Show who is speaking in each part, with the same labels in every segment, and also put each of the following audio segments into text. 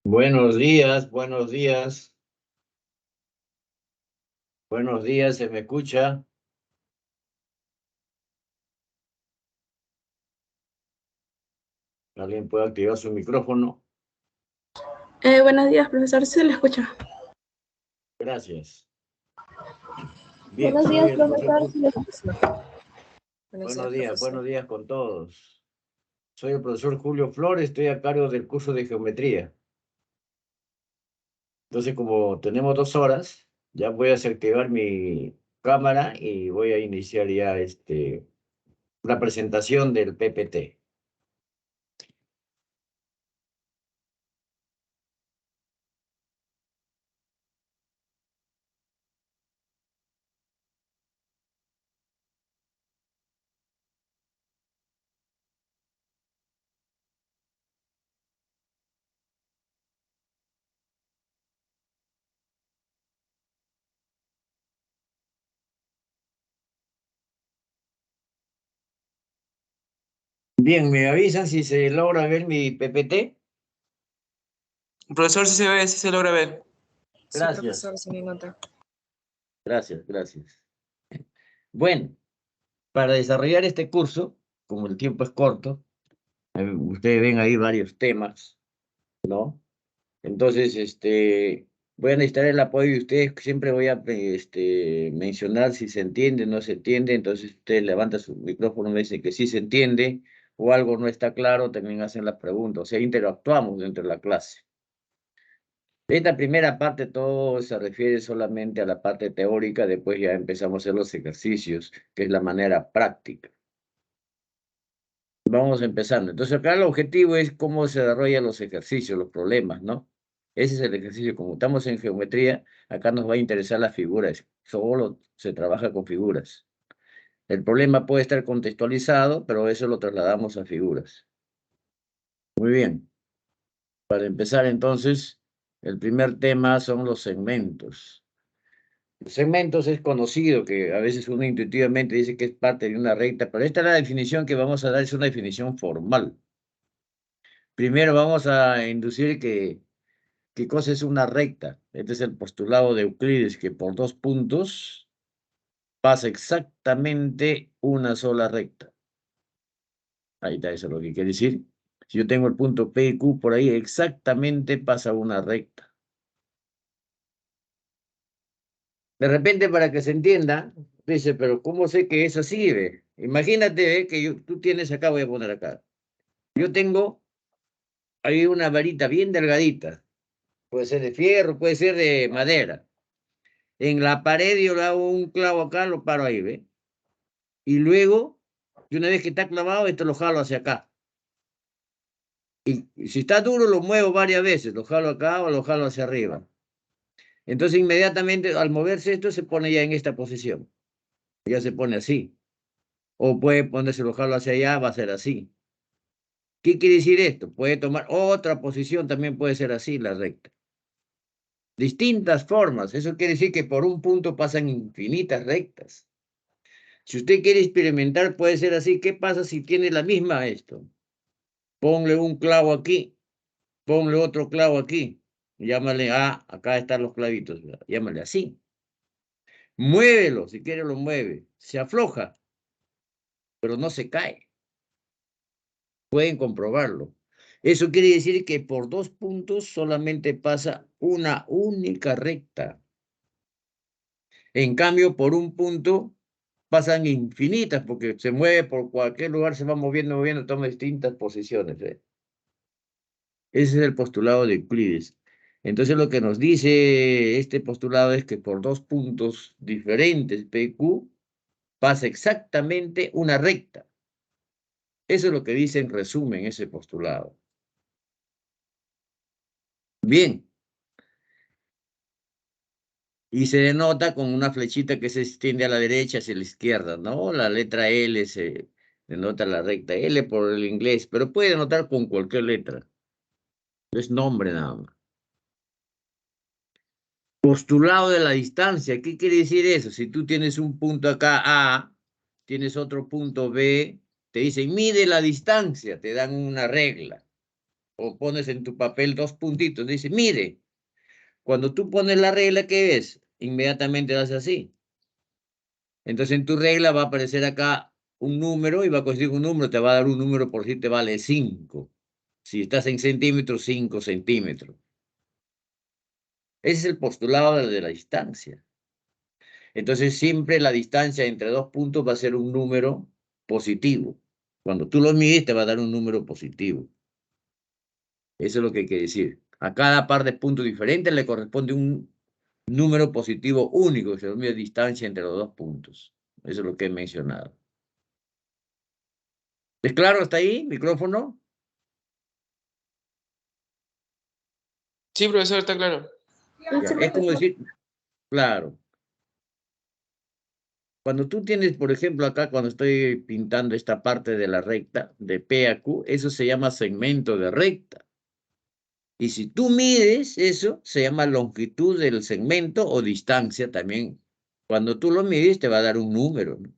Speaker 1: Buenos días, buenos días, buenos días, ¿se me escucha? ¿Alguien puede activar su micrófono?
Speaker 2: Buenos días, profesor. ¿Se le escucha?
Speaker 1: Gracias. Bien,
Speaker 2: Buenos
Speaker 1: soy
Speaker 2: días,
Speaker 1: el
Speaker 2: profesor.
Speaker 1: profesor.
Speaker 2: ¿Se le escucha?
Speaker 1: Buenos días con todos. Soy el profesor Julio Flores, estoy a cargo del curso de geometría. Entonces, como tenemos 2 horas, ya voy a desactivar mi cámara y voy a iniciar ya la presentación del PPT. Bien, ¿me avisan si se logra ver mi PPT?
Speaker 3: Profesor, sí se ve, sí se logra ver.
Speaker 1: Gracias.
Speaker 3: Sí, profesor, se me nota.
Speaker 1: Gracias, gracias. Bueno, para desarrollar este curso, como el tiempo es corto, ustedes ven ahí varios temas, ¿no? Entonces, voy a necesitar el apoyo de ustedes. Siempre voy a mencionar si se entiende o no se entiende. Entonces, ustedes levantan su micrófono, me dicen que sí se entiende o algo no está claro, también hacen las preguntas. O sea, interactuamos dentro de la clase. Esta primera parte todo se refiere solamente a la parte teórica, después ya empezamos a hacer los ejercicios, que es la manera práctica. Vamos empezando. Entonces acá el objetivo es cómo se desarrollan los ejercicios, los problemas, ¿no? Ese es el ejercicio. Como estamos en geometría, acá nos va a interesar las figuras. Solo se trabaja con figuras. El problema puede estar contextualizado, pero eso lo trasladamos a figuras. Muy bien. Para empezar entonces, el primer tema son los segmentos. Los segmentos es conocido que a veces uno intuitivamente dice que es parte de una recta, pero esta es la definición que vamos a dar, es una definición formal. Primero vamos a inducir qué cosa es una recta. Este es el postulado de Euclides, que por 2 puntos pasa exactamente una sola recta. Ahí está, eso es lo que quiere decir. Si yo tengo el punto P y Q por ahí, exactamente pasa una recta. De repente, para que se entienda, dice, pero ¿cómo sé que es así? Ve? Imagínate que tú tienes acá, voy a poner acá. Yo tengo ahí una varita bien delgadita. Puede ser de fierro, puede ser de madera. En la pared yo le hago un clavo acá, lo paro ahí, ¿ve? Y luego, y una vez que está clavado, esto lo jalo hacia acá. Y si está duro, lo muevo varias veces, lo jalo acá o lo jalo hacia arriba. Entonces inmediatamente al moverse esto se pone ya en esta posición. Ya se pone así. O puede ponerse, alojarlo hacia allá, va a ser así. ¿Qué quiere decir esto? Puede tomar otra posición, también puede ser así la recta. Distintas formas. Eso quiere decir que por un punto pasan infinitas rectas. Si usted quiere experimentar, puede ser así. ¿Qué pasa si tiene la misma esto? Ponle un clavo aquí, ponle otro clavo aquí. Llámale A, acá están los clavitos. Llámale así. Muévelo, si quiere lo mueve. Se afloja, pero no se cae. Pueden comprobarlo. Eso quiere decir que por 2 puntos solamente pasa una única recta. En cambio, por un punto pasan infinitas, porque se mueve por cualquier lugar, se va moviendo, toma distintas posiciones. Ese es el postulado de Euclides. Entonces, lo que nos dice este postulado es que por 2 puntos diferentes, PQ, pasa exactamente una recta. Eso es lo que dice en resumen ese postulado. Bien. Y se denota con una flechita que se extiende a la derecha hacia la izquierda, ¿no? La letra L se denota la recta L por el inglés, pero puede denotar con cualquier letra. Es nombre nada más. Postulado de la distancia. ¿Qué quiere decir eso? Si tú tienes un punto acá A, tienes otro punto B, te dicen mide la distancia, te dan una regla. O pones en tu papel 2 puntitos, dice mide. Cuando tú pones la regla, ¿qué es? Inmediatamente das así. Entonces en tu regla va a aparecer acá un número y va a conseguir un número, te va a dar un número por si te vale 5. Si estás en centímetros, 5 centímetros. Ese es el postulado de la distancia. Entonces siempre la distancia entre 2 puntos va a ser un número positivo. Cuando tú lo mides te va a dar un número positivo. Eso es lo que hay que decir. A cada par de puntos diferentes le corresponde un número positivo único, que se denomina distancia entre los 2 puntos. Eso es lo que he mencionado. ¿Es claro hasta ahí? ¿Micrófono?
Speaker 3: Sí, profesor, está claro.
Speaker 1: Ya, es como decir, claro. Cuando tú tienes, por ejemplo, acá cuando estoy pintando esta parte de la recta de P a Q, eso se llama segmento de recta. Y si tú mides eso, se llama longitud del segmento o distancia también. Cuando tú lo mides, te va a dar un número, ¿no?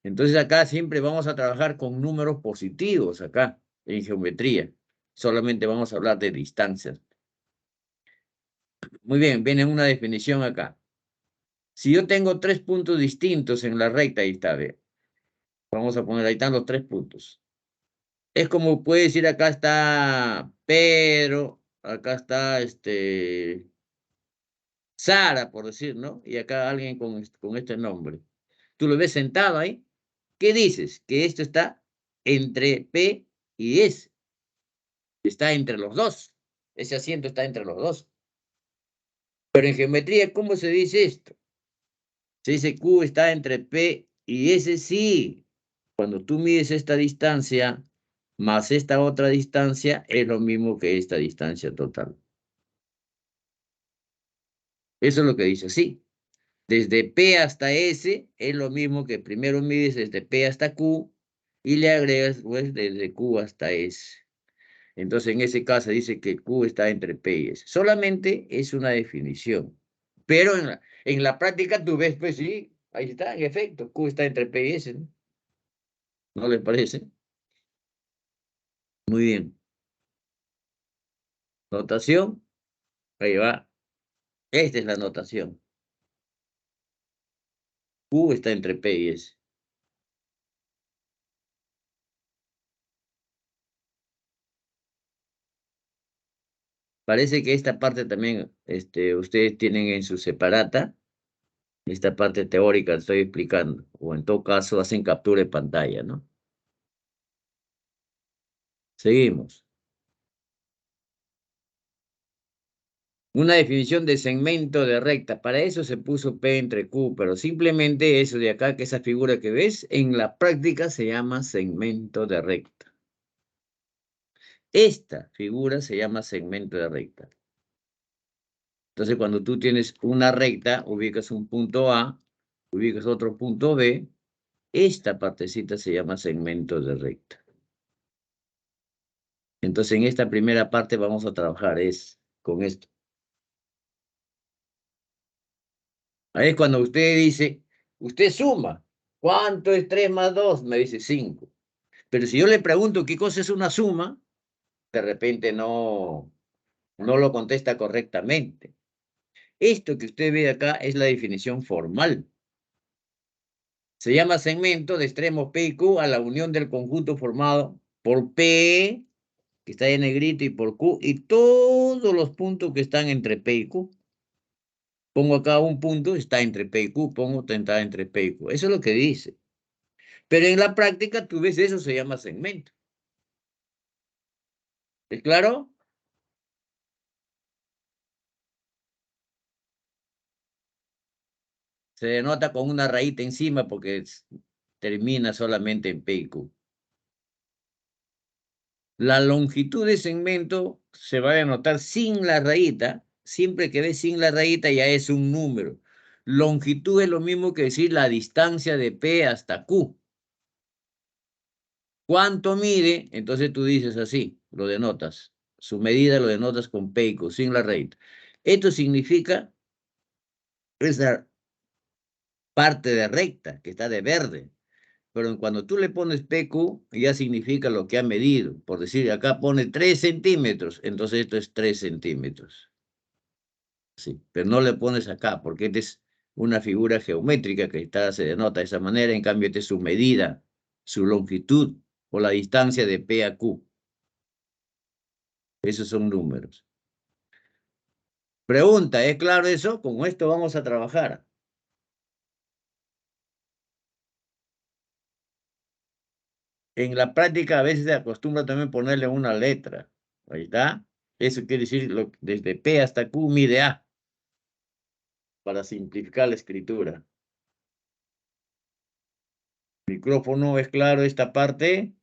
Speaker 1: Entonces acá siempre vamos a trabajar con números positivos acá, en geometría. Solamente vamos a hablar de distancias. Muy bien, viene una definición acá. Si yo tengo 3 puntos distintos en la recta, ahí está, ve. Vamos a poner, ahí están los 3 puntos. Es como puede decir, acá está Pedro, acá está Sara, por decir, ¿no? Y acá alguien con este nombre. Tú lo ves sentado ahí. ¿Qué dices? Que esto está entre P y S. Está entre los dos. Ese asiento está entre los dos. Pero en geometría, ¿cómo se dice esto? Se dice Q está entre P y S, sí. Cuando tú mides esta distancia más esta otra distancia, es lo mismo que esta distancia total. Eso es lo que dice, sí. Desde P hasta S es lo mismo que primero mides desde P hasta Q y le agregas pues desde Q hasta S. Entonces en ese caso dice que Q está entre P y S. Solamente es una definición. Pero en la práctica tú ves, pues sí, ahí está, en efecto, Q está entre P y S, ¿no? ¿No les parece? Muy bien. Notación, ahí va. Esta es la notación. Q está entre P y S. Parece que esta parte también ustedes tienen en su separata. Esta parte teórica que estoy explicando. O en todo caso hacen captura de pantalla, ¿no? Seguimos. Una definición de segmento de recta. Para eso se puso P entre Q, pero simplemente eso de acá, que esa figura que ves, en la práctica se llama segmento de recta. Esta figura se llama segmento de recta. Entonces, cuando tú tienes una recta, ubicas un punto A, ubicas otro punto B, esta partecita se llama segmento de recta. Entonces, en esta primera parte vamos a trabajar con esto. Ahí es cuando usted dice, usted suma. ¿Cuánto es 3 más 2? Me dice 5. Pero si yo le pregunto qué cosa es una suma, de repente no lo contesta correctamente. Esto que usted ve acá es la definición formal. Se llama segmento de extremos P y Q a la unión del conjunto formado por P, que está en negrito, y por Q, y todos los puntos que están entre P y Q. Pongo acá un punto, está entre P y Q, pongo está entre P y Q. Eso es lo que dice. Pero en la práctica, tú ves, eso se llama segmento. ¿Es claro? Se denota con una rayita encima porque termina solamente en P y Q. La longitud de segmento se va a denotar sin la rayita. Siempre que ves sin la rayita ya es un número. Longitud es lo mismo que decir la distancia de P hasta Q. ¿Cuánto mide? Entonces tú dices así, lo denotas. Su medida lo denotas con P y Q, sin la rayita. Esto significa esa parte de recta que está de verde. Pero cuando tú le pones PQ, ya significa lo que ha medido. Por decir, acá pone 3 centímetros, entonces esto es 3 centímetros. Sí, pero no le pones acá, porque esta es una figura geométrica que se denota de esa manera, en cambio esta es su medida, su longitud o la distancia de P a Q. Esos son números. Pregunta, ¿es claro eso? Con esto vamos a trabajar. En la práctica a veces se acostumbra también ponerle una letra. Ahí está. Eso quiere decir desde P hasta Q mide A, para simplificar la escritura. Micrófono, ¿es claro esta parte?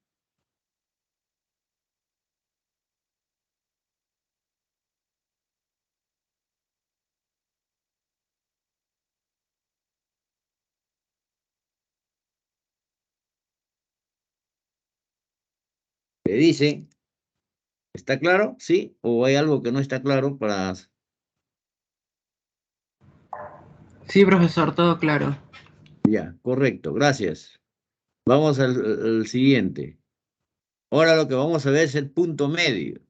Speaker 1: ¿Le dicen? ¿Está claro? ¿Sí? ¿O hay algo que no está claro para...?
Speaker 4: Sí, profesor, todo claro.
Speaker 1: Ya, correcto, gracias. Vamos al siguiente. Ahora lo que vamos a ver es el punto medio.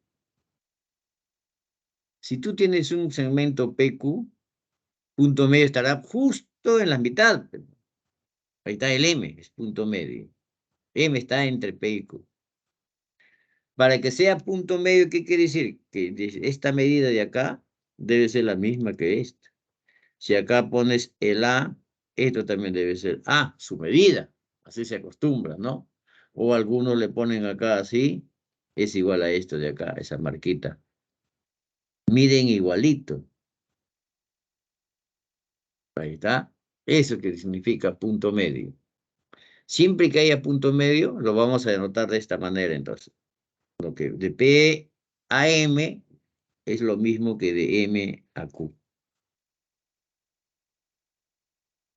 Speaker 1: Si tú tienes un segmento PQ, punto medio estará justo en la mitad. Ahí está el M, es punto medio. M está entre P y Q. Para que sea punto medio, ¿qué quiere decir? Que esta medida de acá debe ser la misma que esta. Si acá pones el A, esto también debe ser A, su medida. Así se acostumbra, ¿no? O algunos le ponen acá así, es igual a esto de acá, esa marquita. Miden igualito. Ahí está. Eso que significa punto medio. Siempre que haya punto medio, lo vamos a denotar de esta manera, entonces. Lo que de P a M es lo mismo que de M a Q.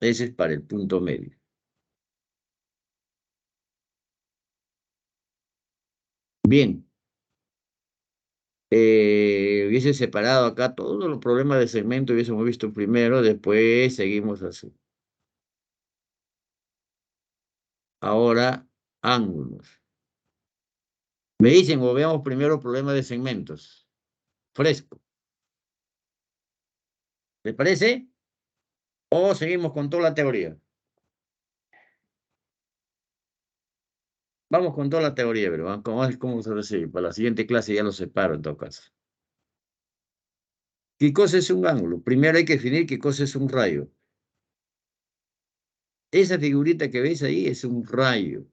Speaker 1: Ese es para el punto medio. Bien. Hubiese separado acá todos los problemas de segmento, hubiésemos visto primero, después seguimos así. Ahora, ángulos. Me dicen, o veamos primero problemas de segmentos. Fresco. ¿Les parece? O seguimos con toda la teoría. Vamos con toda la teoría, pero ¿cómo se recibe? Para la siguiente clase ya lo separo en todo caso. ¿Qué cosa es un ángulo? Primero hay que definir qué cosa es un rayo. Esa figurita que ves ahí es un rayo.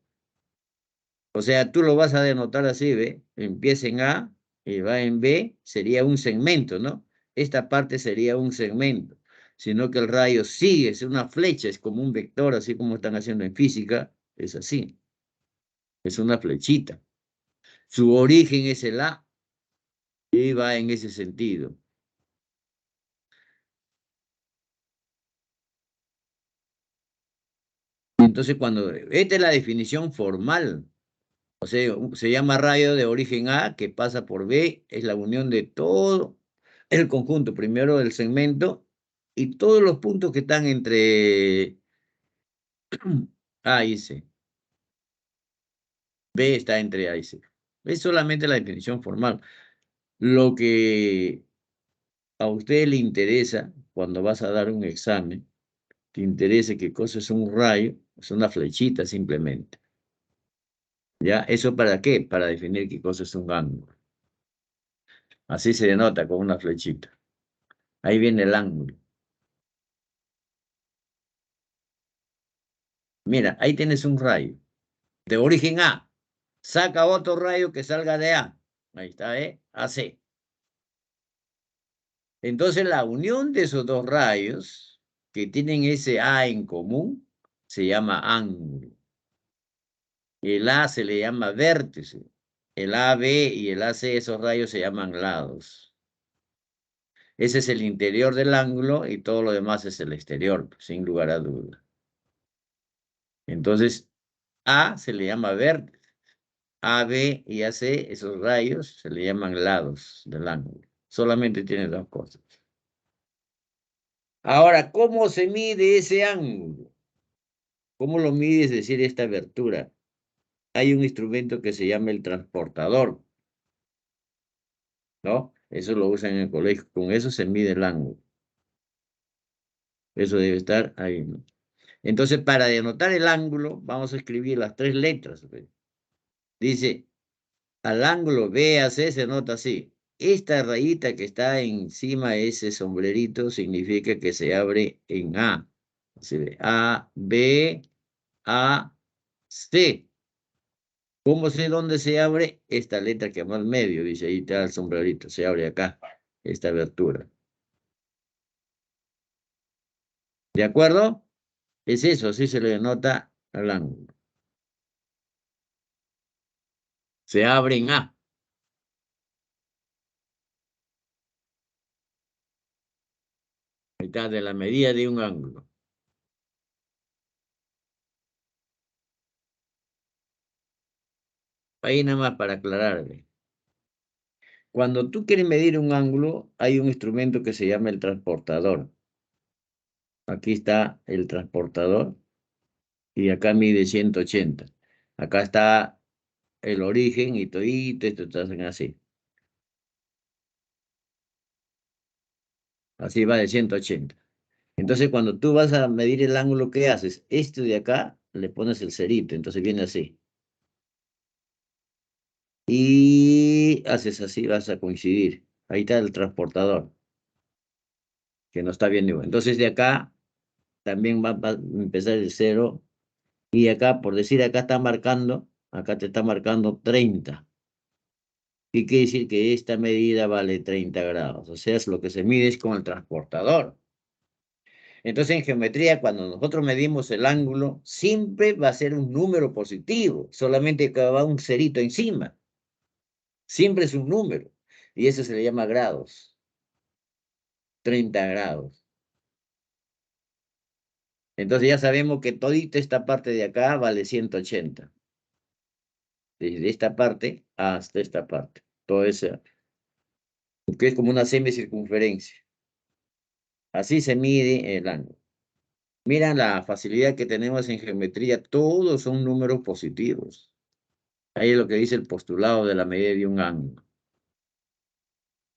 Speaker 1: O sea, tú lo vas a denotar así, ¿ve? Empieza en A y va en B, sería un segmento, ¿no? Esta parte sería un segmento, sino que el rayo sigue, es una flecha, es como un vector, así como están haciendo en física, es así, es una flechita. Su origen es el A y va en ese sentido. Entonces, esta es la definición formal. O sea, se llama radio de origen A, que pasa por B, es la unión de todo el conjunto, primero del segmento, y todos los puntos que están entre A y C. B está entre A y C. Es solamente la definición formal. Lo que a usted le interesa cuando vas a dar un examen, te interesa qué cosa es un rayo, es una flechita simplemente. ¿Ya? ¿Eso para qué? Para definir qué cosa es un ángulo. Así se denota con una flechita. Ahí viene el ángulo. Mira, ahí tienes un rayo de origen A. Saca otro rayo que salga de A. Ahí está, ¿eh? AC. Entonces la unión de esos dos rayos que tienen ese A en común se llama ángulo. El A se le llama vértice. El AB y el AC, esos rayos se llaman lados. Ese es el interior del ángulo y todo lo demás es el exterior, sin lugar a duda. Entonces, A se le llama vértice. AB y AC, esos rayos, se le llaman lados del ángulo. Solamente tiene dos cosas. Ahora, ¿cómo se mide ese ángulo? ¿Cómo lo mide? Es decir, esta abertura. Hay un instrumento que se llama el transportador, ¿no? Eso lo usan en el colegio. Con eso se mide el ángulo. Eso debe estar ahí, ¿no? Entonces, para denotar el ángulo, vamos a escribir las tres letras. ¿Ve? Dice, al ángulo BAC se nota así. Esta rayita que está encima de ese sombrerito significa que se abre en A. Así de A, B, A, C. ¿Cómo sé dónde se abre? Esta letra que va al medio, dice, ahí está el sombrerito, se abre acá, esta abertura. ¿De acuerdo? Es eso, así se le denota al ángulo. Se abre en A. Ahí está, de la medida de un ángulo. Ahí nada más para aclararle. Cuando tú quieres medir un ángulo, hay un instrumento que se llama el transportador. Aquí está el transportador y acá mide 180. Acá está el origen y todito esto te hacen así. Así va de 180. Entonces, cuando tú vas a medir el ángulo, ¿qué haces? Este de acá le pones el cerito, entonces viene así. Y haces así, vas a coincidir. Ahí está el transportador, que no está bien igual. Entonces, de acá también va a empezar el cero. Y acá, por decir, acá está marcando, acá te está marcando 30. Y quiere decir que esta medida vale 30 grados. O sea, es lo que se mide es con el transportador. Entonces, en geometría, cuando nosotros medimos el ángulo, siempre va a ser un número positivo, solamente que va un cerito encima. Siempre es un número. Y eso se le llama grados. 30 grados. Entonces ya sabemos que todita esta parte de acá vale 180. Desde esta parte hasta esta parte. Todo eso, que es como una semicircunferencia. Así se mide el ángulo. Mira la facilidad que tenemos en geometría. Todos son números positivos. Ahí es lo que dice el postulado de la medida de un ángulo.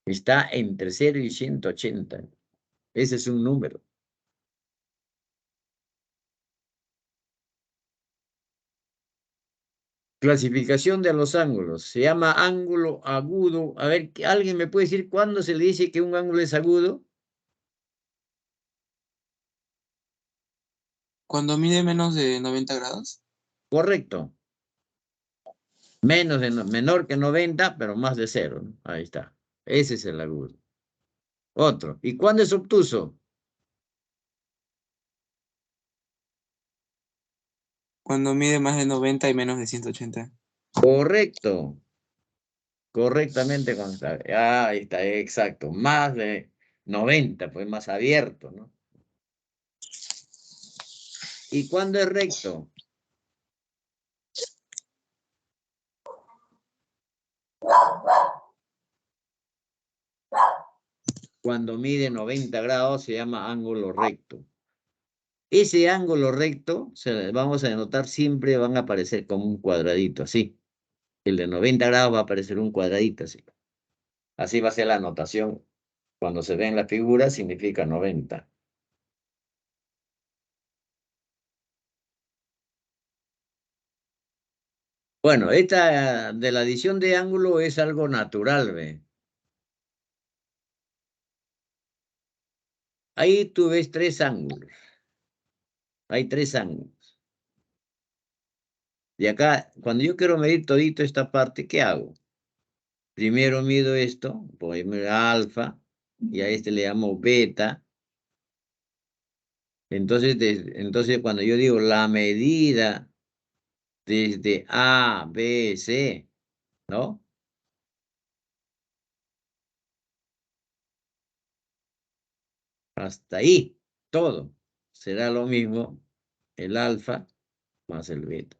Speaker 1: Está entre 0 y 180. Ese es un número. Clasificación de los ángulos. Se llama ángulo agudo. A ver, ¿alguien me puede decir cuándo se le dice que un ángulo es agudo?
Speaker 3: Cuando mide menos de 90 grados.
Speaker 1: Correcto. Menor que 90, pero más de 0, ¿no? Ahí está. Ese es el agudo. Otro. ¿Y cuándo es obtuso?
Speaker 3: Cuando mide más de 90 y menos de 180.
Speaker 1: Correcto. Correctamente constable. Ah, ahí está, exacto. Más de 90, pues más abierto, ¿no? ¿Y cuándo es recto? Cuando mide 90 grados se llama ángulo recto. Ese ángulo recto, vamos a denotar siempre, van a aparecer como un cuadradito, así. El de 90 grados va a aparecer un cuadradito, así. Así va a ser la anotación. Cuando se ve en la figura, significa 90. Bueno, esta de la adición de ángulo es algo natural, ¿ve? Ahí tú ves 3 ángulos. Hay 3 ángulos. Y acá, cuando yo quiero medir todito esta parte, ¿qué hago? Primero mido esto, pongo alfa, y a este le llamo beta. Entonces, cuando yo digo la medida desde A, B, C, ¿no? Hasta ahí, todo será lo mismo, el alfa más el beta.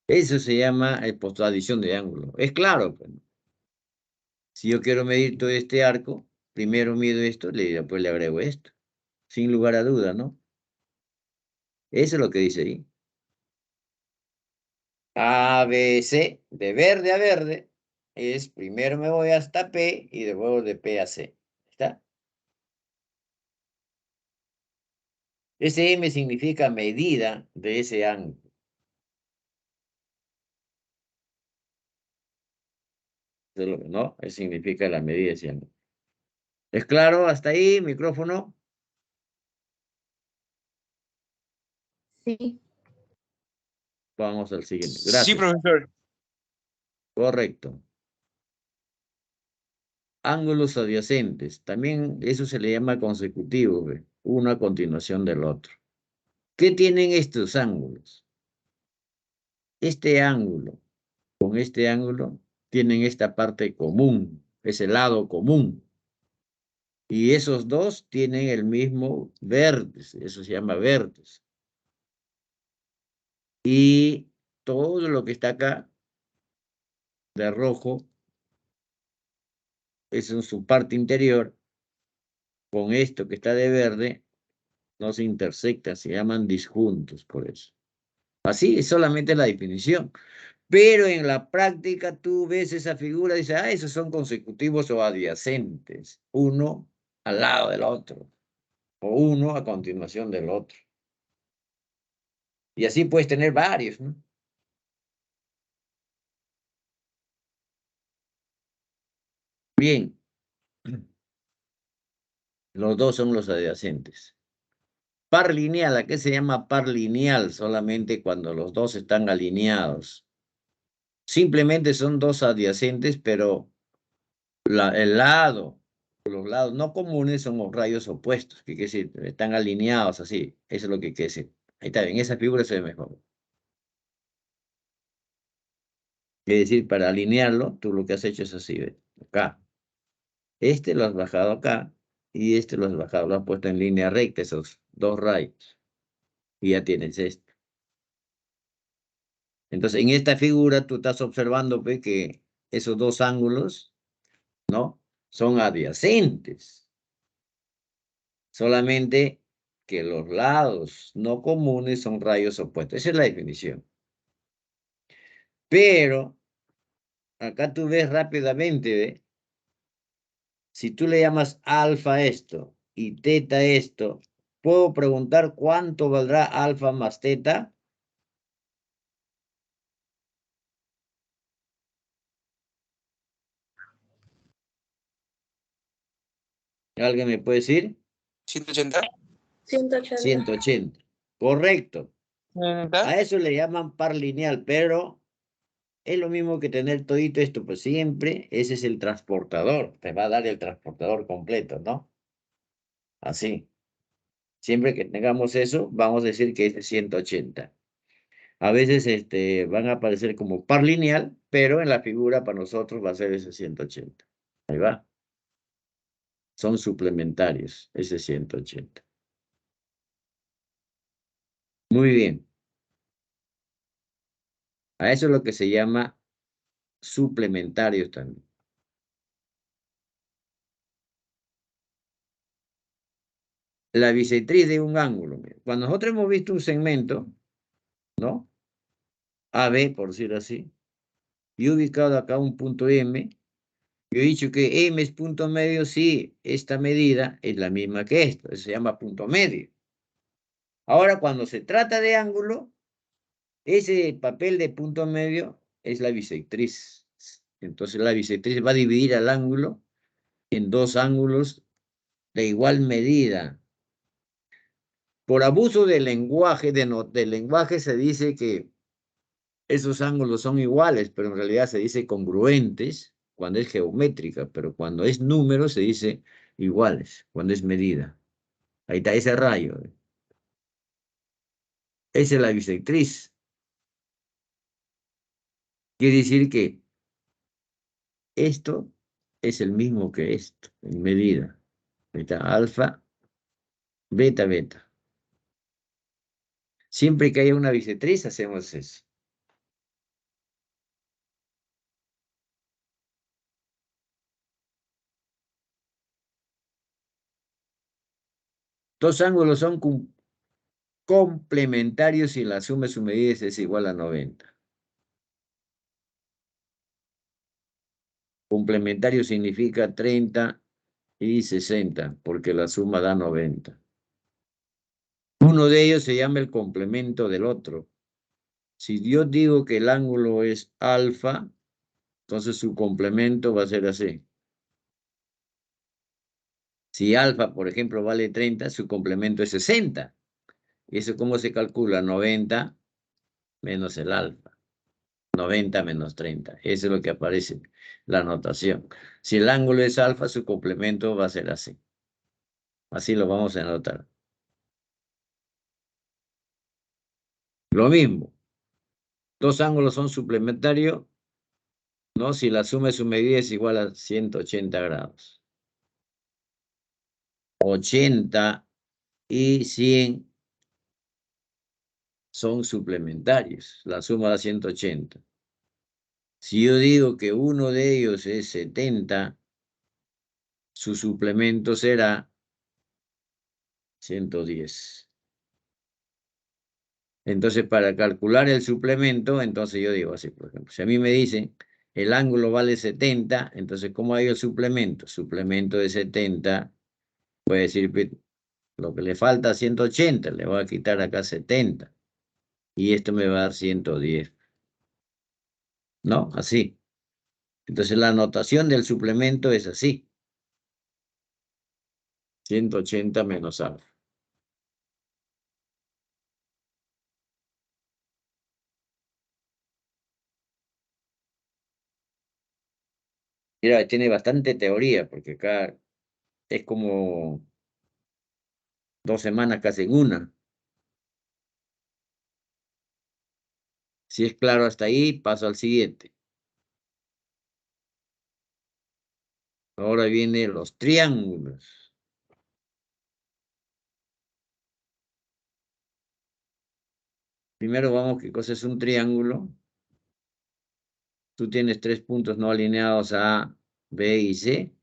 Speaker 1: Eso se llama adición de ángulo. Es claro, pues. Si yo quiero medir todo este arco, primero mido esto, después le agrego esto. Sin lugar a duda, ¿no? Eso es lo que dice ahí. A, B, C, de verde a verde, es primero me voy hasta P y luego de P a C. ¿Está? Ese M significa medida de ese ángulo. ¿No? Eso significa la medida de ese ángulo. ¿Es claro hasta ahí, micrófono?
Speaker 2: Sí.
Speaker 1: Vamos al siguiente.
Speaker 3: Sí,
Speaker 1: Gracias.
Speaker 3: profesor.
Speaker 1: Correcto. Ángulos adyacentes. También eso se le llama consecutivo, ¿ve? Uno a continuación del otro. ¿Qué tienen estos ángulos? Este ángulo con este ángulo tienen esta parte común, ese lado común. Y esos dos tienen el mismo vértice, eso se llama vértice. Y todo lo que está acá de rojo es en su parte interior, con esto que está de verde, no se intersectan, se llaman disjuntos por eso. Así es solamente la definición. Pero en la práctica tú ves esa figura y dices, ah, esos son consecutivos o adyacentes, uno al lado del otro, o uno a continuación del otro. Y así puedes tener varios, ¿no? Bien, los dos son los adyacentes. Par lineal, ¿a qué se llama par lineal? Solamente cuando los dos están alineados. Simplemente son dos adyacentes, pero el lado, los lados no comunes son los rayos opuestos, que quiere decir, están alineados así. Eso es lo que quiere decir. Ahí está, en esa figura se ve mejor. Quiere decir, para alinearlo, tú lo que has hecho es así, ¿ves? Acá. Este lo has bajado acá y este lo has bajado, lo has puesto en línea recta, esos dos rayos. Y ya tienes esto. Entonces, en esta figura tú estás observando pues, que esos dos ángulos, ¿no? Son adyacentes. Solamente que los lados no comunes son rayos opuestos. Esa es la definición. Pero, acá tú ves rápidamente, ¿ve? Si tú le llamas alfa a esto y teta a esto, ¿puedo preguntar cuánto valdrá alfa más teta? ¿Alguien me puede decir?
Speaker 3: 180.
Speaker 2: 180.
Speaker 1: 180. Correcto. A eso le llaman par lineal, pero es lo mismo que tener todito esto, pues siempre ese es el transportador. Te va a dar el transportador completo, ¿no? Así. Siempre que tengamos eso, vamos a decir que es de 180. A veces van a aparecer como par lineal, pero en la figura para nosotros va a ser ese 180. Ahí va. son suplementarios, ese 180. Muy bien. A eso es lo que se llama suplementarios también. La bisectriz de un ángulo. Mira. Cuando nosotros hemos visto un segmento, ¿no? AB, por decirlo así, y he ubicado acá un punto M, yo he dicho que M es punto medio si esta medida es la misma que esto. Eso se llama punto medio. Ahora, cuando se trata de ángulo, ese papel de punto medio es la bisectriz. Entonces, la bisectriz va a dividir al ángulo en dos ángulos de igual medida. Por abuso del lenguaje, del lenguaje se dice que esos ángulos son iguales, pero en realidad se dice congruentes cuando es geométrica, pero cuando es número se dice iguales, cuando es medida. Ahí está ese rayo. Esa es la bisectriz. Quiere decir que esto es el mismo que esto, en medida. Ahí está alfa, beta, beta. Siempre que haya una bisectriz hacemos eso. Dos ángulos son complementarios y la suma de sus medidas es igual a 90. Complementario significa 30 y 60, porque la suma da 90. Uno de ellos se llama el complemento del otro. Si yo digo que el ángulo es alfa, entonces su complemento va a ser así. Si alfa, por ejemplo, vale 30, su complemento es 60. ¿Y eso cómo se calcula? 90 menos el alfa. 90 menos 30. Eso es lo que aparece en la notación. Si el ángulo es alfa, su complemento va a ser así. Así lo vamos a anotar. Lo mismo. Dos ángulos son suplementarios, ¿no? Si la suma de su medida es igual a 180 grados. 80 y 100 son suplementarios. La suma da 180. Si yo digo que uno de ellos es 70, su suplemento será 110. Entonces, para calcular el suplemento, entonces yo digo así, por ejemplo, si a mí me dicen el ángulo vale 70, entonces, ¿cómo hay el suplemento? Suplemento de 70, puede decir lo que le falta 180, le voy a quitar acá 70. Y esto me va a dar 110. ¿No? Así. Entonces, la anotación del suplemento es así. 180 menos alfa. Mira, tiene bastante teoría, porque acá es como 2 semanas casi en una. Si es claro hasta ahí, paso al siguiente. Ahora vienen los triángulos. Primero vamos, ¿qué cosa es un triángulo? Tú tienes 3 puntos no alineados A, B y C.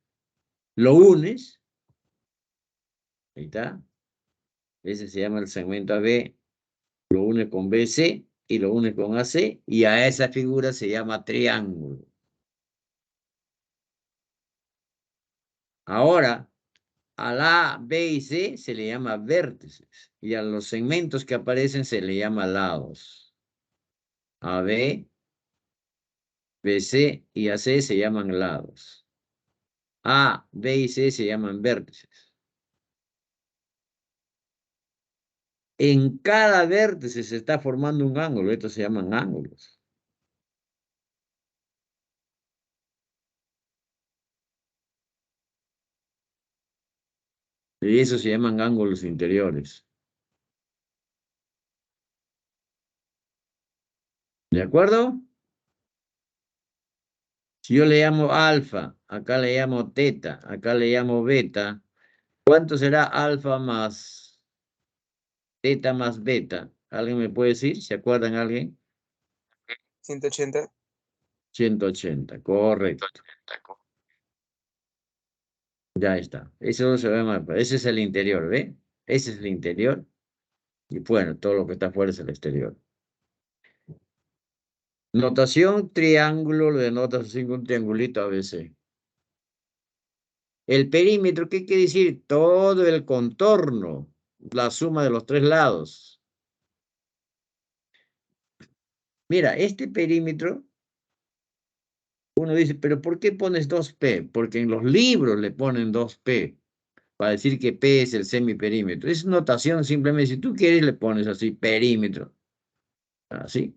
Speaker 1: Lo unes. Ahí está. Ese se llama el segmento AB. Lo une con BC y lo une con AC. Y a esa figura se llama triángulo. Ahora, a la A, B y C se le llama vértices. Y a los segmentos que aparecen se le llama lados. AB, BC y AC se llaman lados. A, B y C se llaman vértices. En cada vértice se está formando un ángulo. Estos se llaman ángulos. Y esos se llaman ángulos interiores. ¿De acuerdo? Si yo le llamo alfa, acá le llamo teta, acá le llamo beta, ¿cuánto será alfa más teta más beta? ¿Alguien me puede decir? ¿Se acuerdan alguien?
Speaker 3: 180.
Speaker 1: 180, correcto. Ya está. Eso se ve mal. Ese es el interior, ¿ve? Ese es el interior. Y bueno, todo lo que está afuera es el exterior. Notación triángulo lo denota así con un triangulito ABC. El perímetro, ¿qué quiere decir? Todo el contorno, la suma de los tres lados. Mira, este perímetro, uno dice, pero ¿por qué pones 2P? Porque en los libros le ponen 2P, para decir que P es el semiperímetro. Es notación simplemente, si tú quieres le pones así, perímetro, así.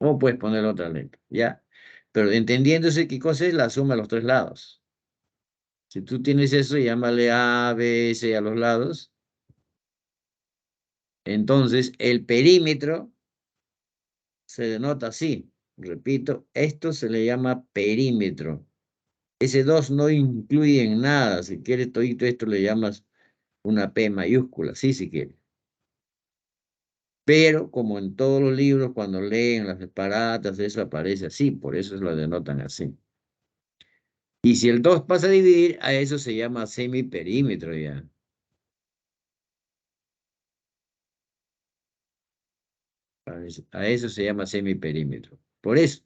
Speaker 1: O puedes poner otra letra, ¿ya? Pero entendiéndose qué cosa es la suma de los tres lados. Si tú tienes eso, llámale A, B, C a los lados. Entonces, el perímetro se denota así. Repito, esto se le llama perímetro. Ese 2 no incluye en nada. Si quieres todito esto le llamas una P mayúscula, sí, si quieres. Pero como en todos los libros, cuando leen las separatas, eso aparece así, por eso lo denotan así. Y si el 2 pasa a dividir, a eso se llama semiperímetro ya. A eso se llama semiperímetro. Por eso,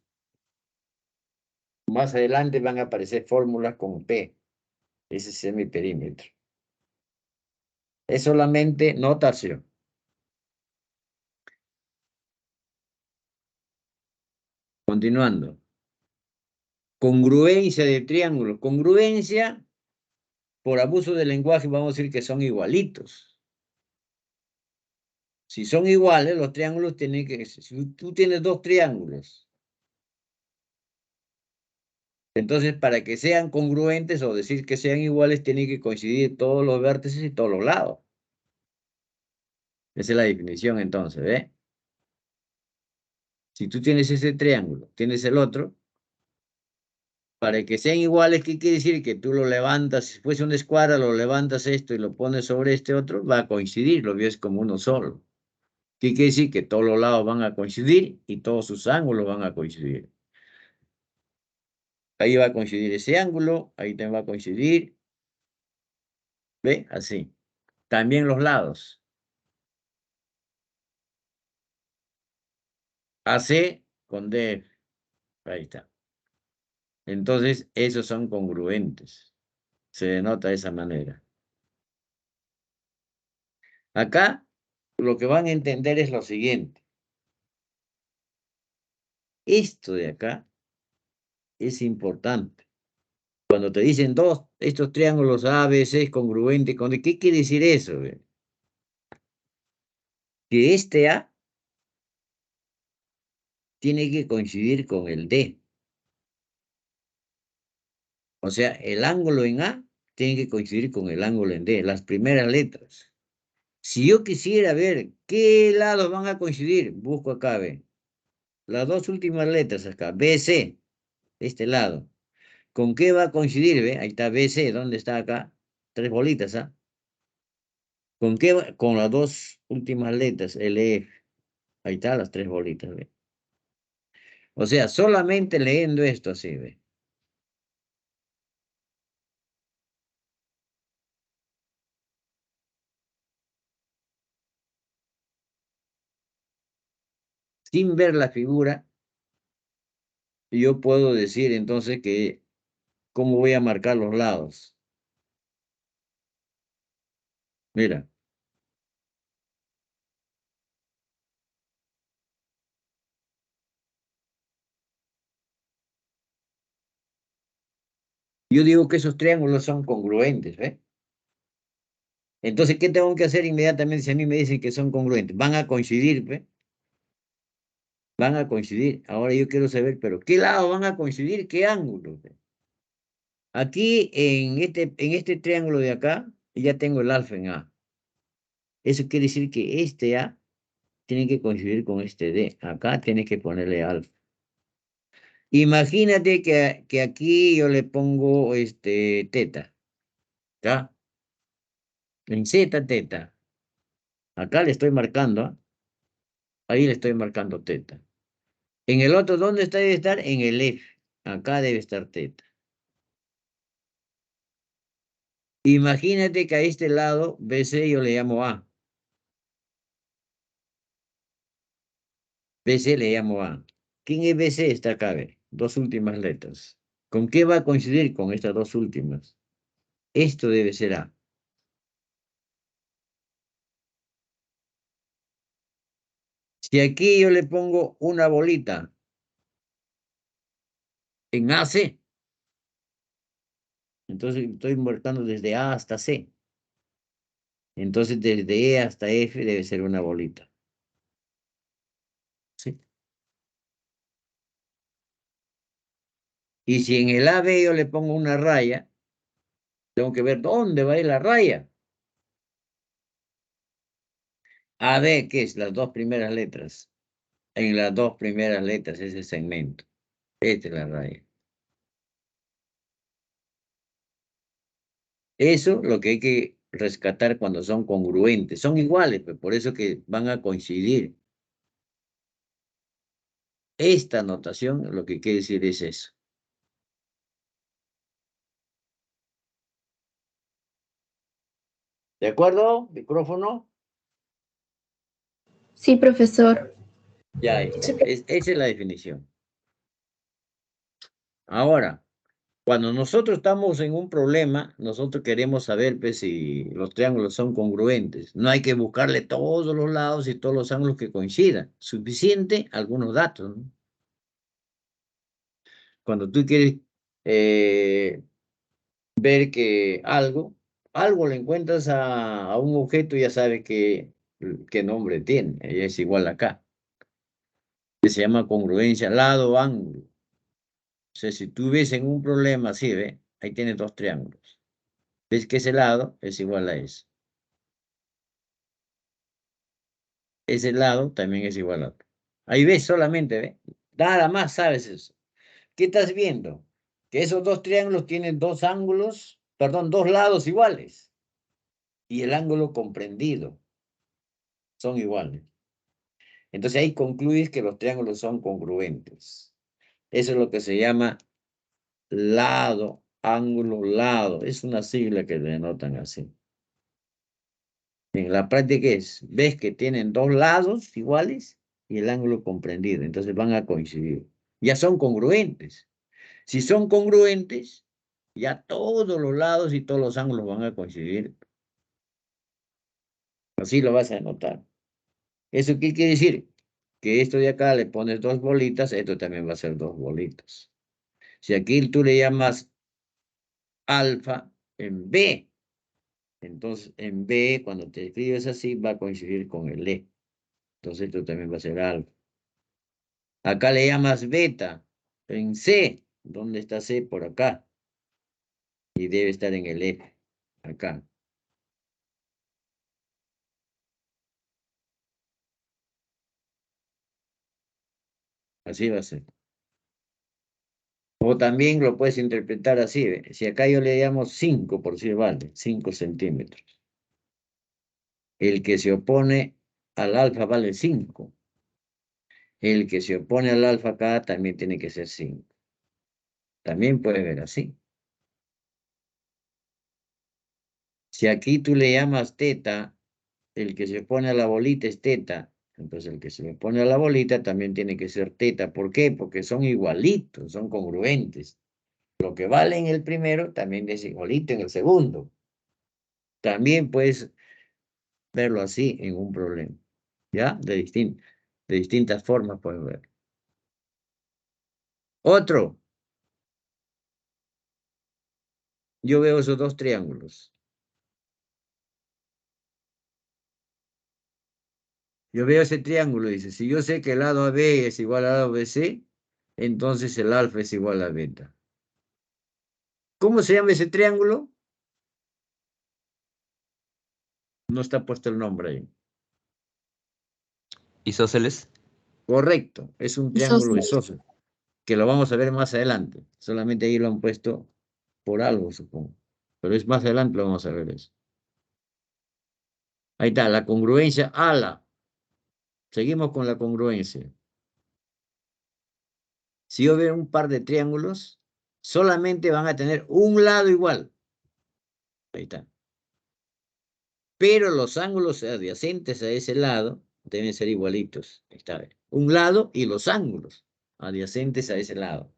Speaker 1: más adelante van a aparecer fórmulas con P, ese semiperímetro. Es solamente notación. Continuando. Congruencia de triángulos. Congruencia, por abuso del lenguaje, vamos a decir que son igualitos. Si son iguales, los triángulos tienen que... Si tú tienes dos triángulos, entonces para que sean congruentes o decir que sean iguales, tienen que coincidir todos los vértices y todos los lados. Esa es la definición entonces, ¿ve? Si tú tienes ese triángulo, tienes el otro, para que sean iguales, ¿qué quiere decir? Que tú lo levantas, si fuese una escuadra, lo levantas esto y lo pones sobre este otro, va a coincidir, lo ves como uno solo. ¿Qué quiere decir? Que todos los lados van a coincidir y todos sus ángulos van a coincidir. Ahí va a coincidir ese ángulo, ahí también va a coincidir, ¿ve? Así. También los lados. AC con DF, ahí está. Entonces, esos son congruentes. Se denota de esa manera. Acá, lo que van a entender es lo siguiente. Esto de acá es importante. Cuando te dicen estos triángulos A, B, C es congruente con D, ¿qué quiere decir eso? ¿Ve? Que este A tiene que coincidir con el D. O sea, el ángulo en A tiene que coincidir con el ángulo en D, las primeras letras. Si yo quisiera ver qué lados van a coincidir, busco acá, ve. Las dos últimas letras acá, BC, este lado. ¿Con qué va a coincidir, ve? Ahí está BC, ¿dónde está acá? Tres bolitas, ¿ah? ¿Con qué va? Con las dos últimas letras, LF. Ahí está las tres bolitas, ve. O sea, solamente leyendo esto así, ve. Sin ver la figura, yo puedo decir entonces que, ¿cómo voy a marcar los lados? Mira, yo digo que esos triángulos son congruentes, ¿ve? Entonces, ¿qué tengo que hacer inmediatamente si a mí me dicen que son congruentes? Van a coincidir, ¿ve? Van a coincidir. Ahora yo quiero saber, pero ¿qué lado van a coincidir? ¿Qué ángulo? Aquí, en este triángulo de acá, ya tengo el alfa en A. Eso quiere decir que este A tiene que coincidir con este D. Acá tiene que ponerle alfa. Imagínate que aquí yo le pongo teta, ¿ya? En Z teta. Acá le estoy marcando, ¿ah? Ahí le estoy marcando teta. En el otro, ¿dónde está? Debe estar en el F. Acá debe estar teta. Imagínate que a este lado, BC, yo le llamo A. BC le llamo A. ¿Quién es BC? Está acá, ve. Dos últimas letras. ¿Con qué va a coincidir con estas dos últimas? Esto debe ser A. Si aquí yo le pongo una bolita en AC, entonces estoy marcando desde A hasta C. Entonces desde E hasta F debe ser una bolita. ¿Sí? Y si en el AB yo le pongo una raya, tengo que ver dónde va a ir la raya. AB, ¿qué es? Las dos primeras letras. En las dos primeras letras, ese segmento. Esta es la raya. Eso lo que hay que rescatar cuando son congruentes. Son iguales, pero por eso que van a coincidir. Esta notación lo que quiere decir es eso. ¿De acuerdo? Micrófono.
Speaker 2: Sí, profesor.
Speaker 1: Ya ahí está. Esa es la definición. Ahora, cuando nosotros estamos en un problema, nosotros queremos saber pues, si los triángulos son congruentes. No hay que buscarle todos los lados y todos los ángulos que coincidan. Suficiente algunos datos, ¿no? Cuando tú quieres ver que algo le encuentras a un objeto, ya sabes qué nombre tiene. Es igual acá. Que se llama congruencia lado-ángulo. O sea, si tú ves en un problema así, ¿ve? Ahí tienes dos triángulos. ¿Ves que ese lado es igual a ese? Ese lado también es igual a otro. Ahí ves solamente, ¿ve? Nada más sabes eso. ¿Qué estás viendo? Que esos dos triángulos tienen dos ángulos, perdón, dos lados iguales. Y el ángulo comprendido son iguales. Entonces ahí concluyes que los triángulos son congruentes. Eso es lo que se llama lado, ángulo, lado. Es una sigla que denotan así. En la práctica ves que tienen dos lados iguales y el ángulo comprendido. Entonces van a coincidir. Ya son congruentes. Si son congruentes, ya todos los lados y todos los ángulos van a coincidir. Así lo vas a notar. ¿Eso qué quiere decir? Que esto de acá le pones dos bolitas, esto también va a ser dos bolitas. Si aquí tú le llamas alfa en B, entonces en B, cuando te escribes así, va a coincidir con el E. Entonces esto también va a ser alfa. Acá le llamas beta en C. ¿Dónde está C? Por acá. Y debe estar en el F. Acá. Así va a ser. O también lo puedes interpretar así. ¿Ve? Si acá yo le llamo 5, por si vale, 5 centímetros. El que se opone al alfa vale 5. El que se opone al alfa acá también tiene que ser 5. También puede ver así. Si aquí tú le llamas teta, el que se opone a la bolita es teta. Entonces el que se le pone a la bolita también tiene que ser teta. ¿Por qué? Porque son igualitos, son congruentes. Lo que vale en el primero también es igualito en el segundo. También puedes verlo así en un problema. ¿Ya? De distintas formas puedes ver. Otro. Yo veo esos dos triángulos. Yo veo ese triángulo, dice, si yo sé que el lado AB es igual al lado BC, entonces el alfa es igual a beta. ¿Cómo se llama ese triángulo? No está puesto el nombre ahí.
Speaker 5: ¿Isósceles?
Speaker 1: Correcto, es un triángulo
Speaker 2: Isósceles.
Speaker 1: isósceles. que lo vamos a ver más adelante. Solamente ahí lo han puesto por algo, supongo. Pero es más adelante lo vamos a ver eso. Ahí está, la congruencia ala. Seguimos con la congruencia. Si yo veo un par de triángulos, solamente van a tener un lado igual. Ahí está. Pero los ángulos adyacentes a ese lado deben ser igualitos. Ahí está. Un lado y los ángulos adyacentes a ese lado.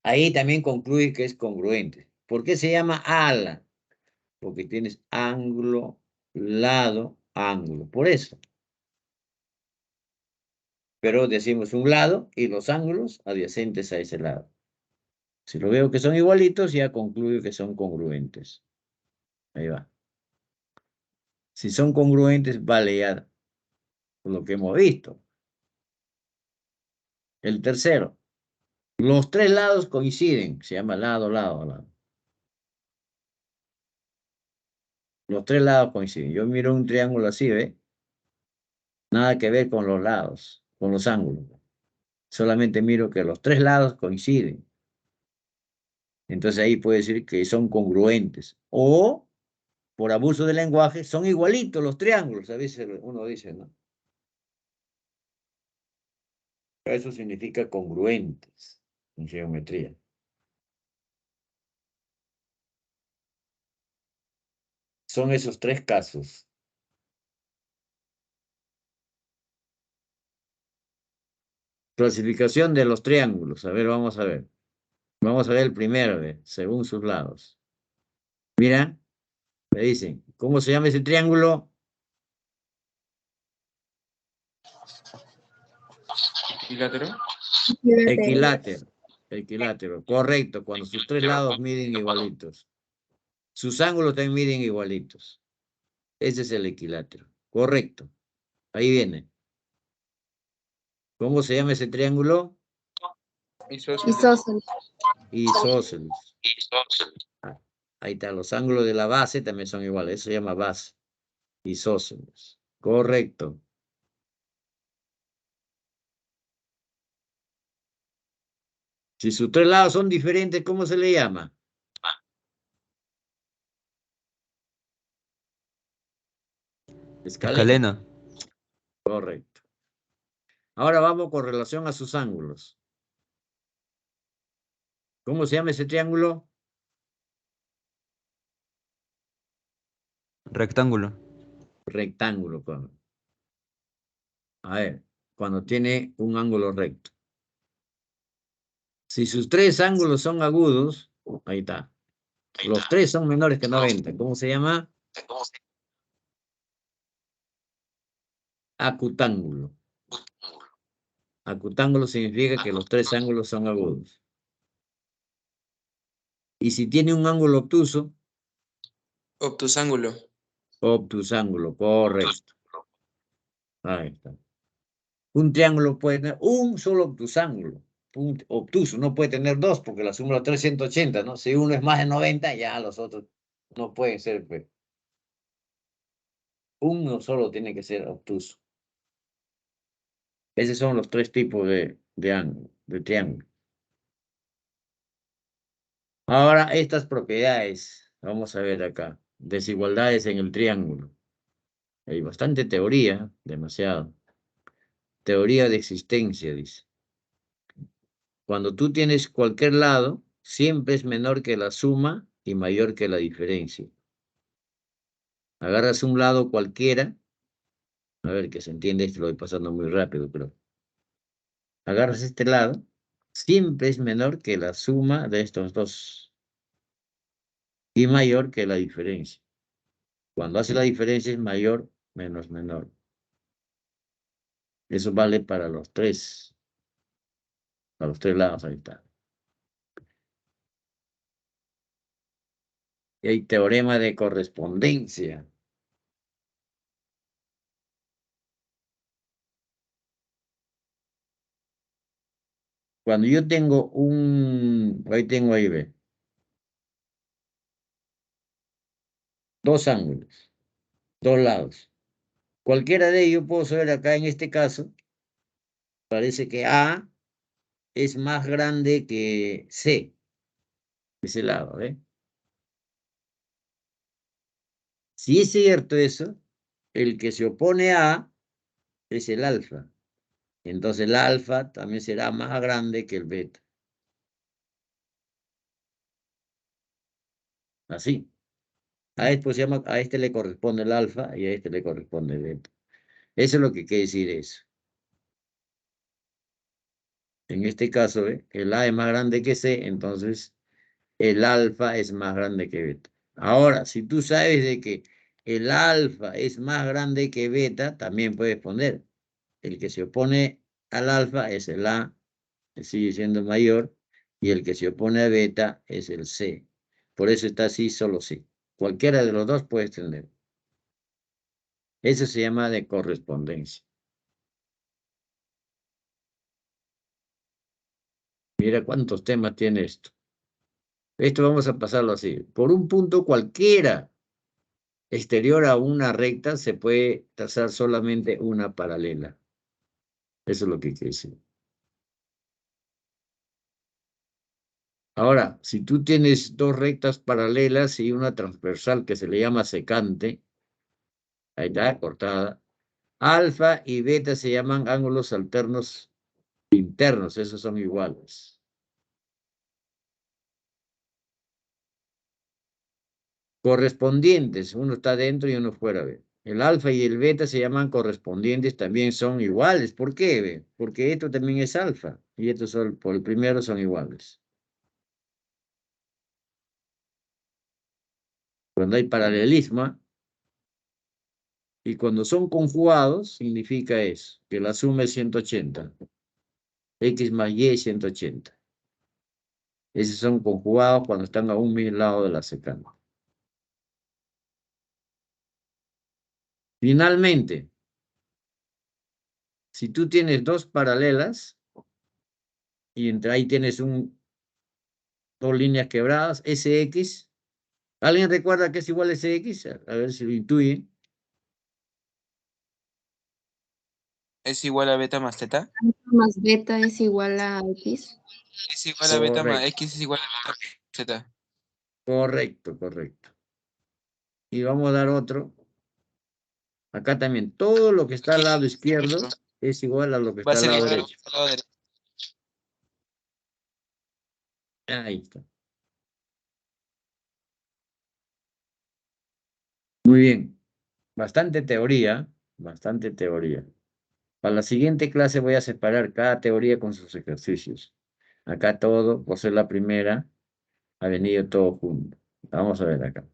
Speaker 1: Ahí también concluye que es congruente. ¿Por qué se llama ala? Porque tienes ángulo, lado, ángulo. Por eso. Pero decimos un lado y los ángulos adyacentes a ese lado. Si lo veo que son igualitos, ya concluyo que son congruentes. Ahí va. Si son congruentes, vale ya lo que hemos visto. El tercero. Los tres lados coinciden. Se llama lado, lado, lado. Los tres lados coinciden. Yo miro un triángulo así, ¿ve? Nada que ver con los lados, con los ángulos. Solamente miro que los tres lados coinciden. Entonces ahí puede decir que son congruentes. O, por abuso del lenguaje, son igualitos los triángulos. A veces uno dice, ¿no? Eso significa congruentes en geometría. Son esos tres casos. Clasificación de los triángulos. A ver, vamos a ver. Vamos a ver el primero, según sus lados. Mira, me dicen, ¿cómo se llama ese triángulo?
Speaker 3: ¿Equilátero?
Speaker 1: Equilátero. Equilátero, correcto, cuando sus tres lados miden igualitos. Sus ángulos también miden igualitos. Ese es el equilátero. Correcto. Ahí viene. ¿Cómo se llama ese triángulo?
Speaker 2: Isósceles.
Speaker 1: Isósceles. Ah, ahí está, los ángulos de la base también son iguales. Eso se llama base. Isósceles. Correcto. Si sus tres lados son diferentes, ¿cómo se le llama?
Speaker 5: Escaleno.
Speaker 1: Correcto. Ahora vamos con relación a sus ángulos. ¿Cómo se llama ese triángulo?
Speaker 5: Rectángulo.
Speaker 1: Rectángulo. A ver, cuando tiene un ángulo recto. Si sus tres ángulos son agudos, ahí está. Los tres son menores que 90. ¿Cómo se llama? Acutángulo. Acutángulo significa que los tres ángulos son agudos. Y si tiene un ángulo obtuso,
Speaker 3: Obtusángulo.
Speaker 1: obtusángulo, correcto. Ahí está. Un triángulo puede tener un solo obtusángulo. Un obtuso, no puede tener dos porque la suma de 380, ¿no? Si uno es más de 90, ya los otros no pueden ser, pues. Uno solo tiene que ser obtuso. Esos son los tres tipos de ángulo, de triángulo. Ahora, estas propiedades, vamos a ver acá. Desigualdades en el triángulo. Hay bastante teoría, demasiado. Teoría de existencia, dice. Cuando tú tienes cualquier lado, siempre es menor que la suma y mayor que la diferencia. Agarras un lado cualquiera. A ver, que se entiende, esto lo voy pasando muy rápido, pero agarras este lado, siempre es menor que la suma de estos dos y mayor que la diferencia. Cuando hace la diferencia es mayor menos menor. Eso vale para los tres lados, ahí está. Y hay teorema de correspondencia. Cuando yo tengo ahí ve, dos ángulos, dos lados. Cualquiera de ellos puedo saber acá en este caso, parece que A es más grande que C. Ese lado, ¿eh? Si es cierto eso, el que se opone a es el alfa. Entonces el alfa también será más grande que el beta. Así. A este le corresponde el alfa y a este le corresponde el beta. Eso es lo que quiere decir eso. En este caso, el A es más grande que C, entonces el alfa es más grande que beta. Ahora, si tú sabes de que el alfa es más grande que beta, también puedes poner. El que se opone al alfa es el A, que sigue siendo mayor, y el que se opone a beta es el C. Por eso está así, solo C. Cualquiera de los dos puedes tener. Eso se llama de correspondencia. Mira cuántos temas tiene esto. Esto vamos a pasarlo así. Por un punto cualquiera exterior a una recta se puede trazar solamente una paralela. Eso es lo que quiere decir. Ahora, si tú tienes dos rectas paralelas y una transversal que se le llama secante, ahí está, cortada, alfa y beta se llaman ángulos alternos internos, esos son iguales. Correspondientes, uno está dentro y uno fuera, ¿ve? El alfa y el beta se llaman correspondientes, también son iguales. ¿Por qué? ¿Ve? Porque esto también es alfa y estos son, por el primero son iguales. Cuando hay paralelismo y cuando son conjugados, significa eso, que la suma es 180. X más Y es 180. Esos son conjugados cuando están a un mismo lado de la secante. Finalmente, si tú tienes dos paralelas y entre ahí tienes dos líneas quebradas, SX, ¿alguien recuerda que es igual a SX? A ver si lo intuyen.
Speaker 3: Es igual a beta más teta.
Speaker 5: Más beta es igual a X.
Speaker 3: Es igual a beta más
Speaker 1: Correcto,
Speaker 3: X es igual a beta más teta.
Speaker 1: correcto, correcto. Y vamos a dar otro. Acá también, todo lo que está al lado izquierdo es igual a lo que
Speaker 3: Va
Speaker 1: está
Speaker 3: a
Speaker 1: al
Speaker 3: ser
Speaker 1: lado
Speaker 3: igual
Speaker 1: derecho.
Speaker 3: al lado derecho.
Speaker 1: Ahí está. Muy bien. Bastante teoría, bastante teoría. Para la siguiente clase voy a separar cada teoría con sus ejercicios. Acá todo, por ser la primera, ha venido todo junto. Vamos a ver acá.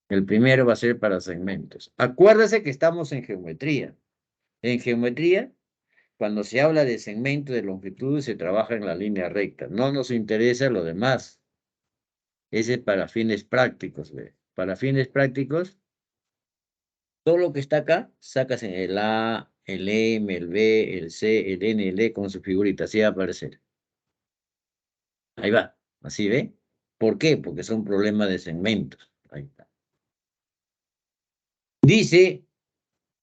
Speaker 1: El primero va a ser para segmentos. Acuérdese que estamos en geometría. En geometría, cuando se habla de segmento de longitud, se trabaja en la línea recta. No nos interesa lo demás. Ese es para fines prácticos, ¿ve? Para fines prácticos, todo lo que está acá, sacas en el A, el M, el B, el C, el N, el E con su figurita, así va a aparecer. Ahí va, así ve. ¿Por qué? Porque son problemas de segmentos. Ahí está. Dice,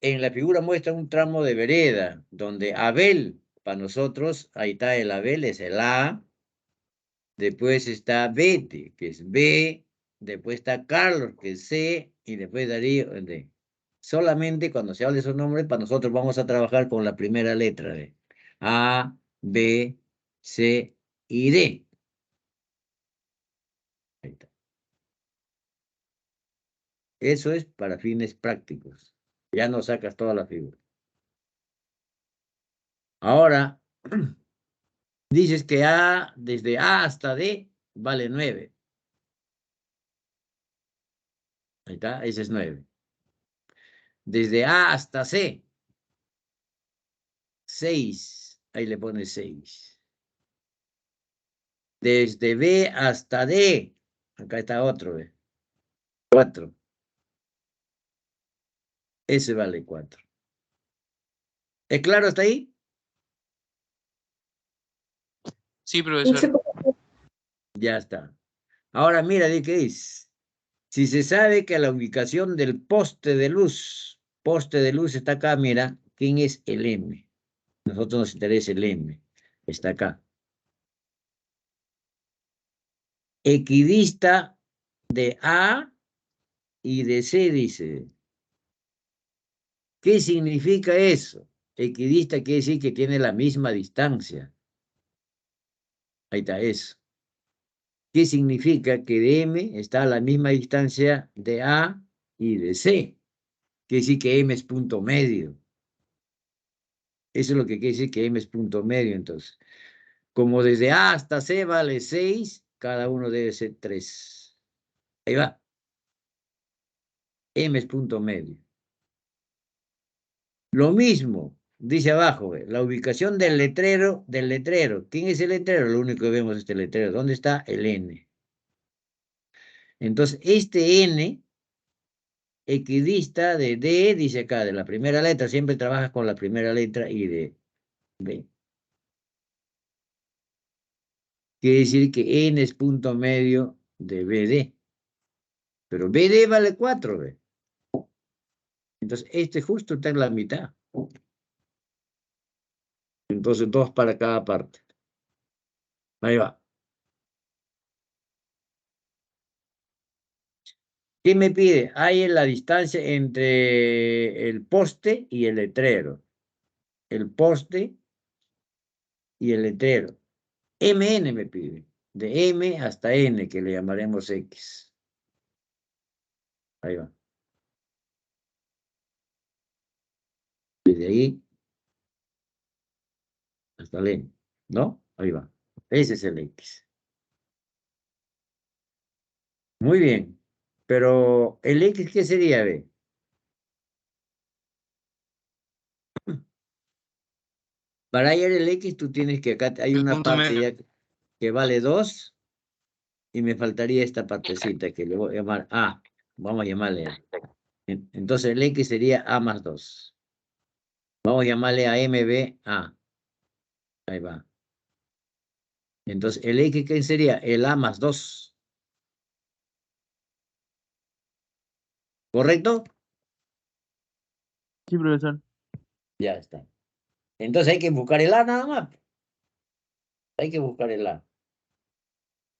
Speaker 1: en la figura muestra un tramo de vereda, donde Abel, para nosotros, ahí está el Abel, es el A, después está Bete, que es B, después está Carlos, que es C, y después Darío, D. Solamente cuando se habla de esos nombres, para nosotros vamos a trabajar con la primera letra de A, B, C y D. Ahí está. Eso es para fines prácticos. Ya no sacas toda la figura. Ahora, dices que A, desde A hasta D, vale 9. Ahí está, ese es 9. Desde A hasta C, 6. Ahí le pones 6. Desde B hasta D, acá está otro, 4. Ese vale 4. ¿Es claro hasta ahí?
Speaker 3: Sí, profesor.
Speaker 1: Ya está. Ahora mira de qué es. Si se sabe que la ubicación del poste de luz está acá, mira, ¿quién es el M? Nosotros nos interesa el M, está acá. equidista de A y de C, dice. ¿Qué significa eso? Equidista quiere decir que tiene la misma distancia. Ahí está eso. ¿Qué significa que de M está a la misma distancia de A y de C? Quiere decir que M es punto medio. Eso es lo que quiere decir que M es punto medio, entonces. Como desde A hasta C vale 6, cada uno debe ser 3. Ahí va. M es punto medio. Lo mismo, dice abajo, la ubicación del letrero. ¿Quién es el letrero? Lo único que vemos es este letrero. ¿Dónde está? El N. Entonces, este N, equidista de D, dice acá, de la primera letra, siempre trabajas con la primera letra y de B. Quiere decir que N es punto medio de BD. Pero BD vale 4, ¿ve? Entonces, este justo está en la mitad. Entonces, 2 para cada parte. Ahí va. ¿Qué me pide? Hay en la distancia entre el poste y el letrero. El poste y el letrero. MN me pide. De M hasta N, que le llamaremos X. Ahí va. Desde ahí hasta el N. ¿No? Ahí va. Ese es el X. Muy bien. Pero, ¿el X qué sería, ve? Para hallar el X, tú tienes que acá hay
Speaker 3: El
Speaker 1: una
Speaker 3: punto
Speaker 1: parte
Speaker 3: medio.
Speaker 1: ya que vale 2 y me faltaría esta partecita que le voy a llamar A. Vamos a llamarle A. Entonces el X sería A más 2. Vamos a llamarle a MBA. Ahí va. Entonces el X, ¿qué sería? El A más 2. ¿Correcto?
Speaker 6: Sí, profesor.
Speaker 1: Ya está. Entonces hay que buscar el A nada más. Hay que buscar el A.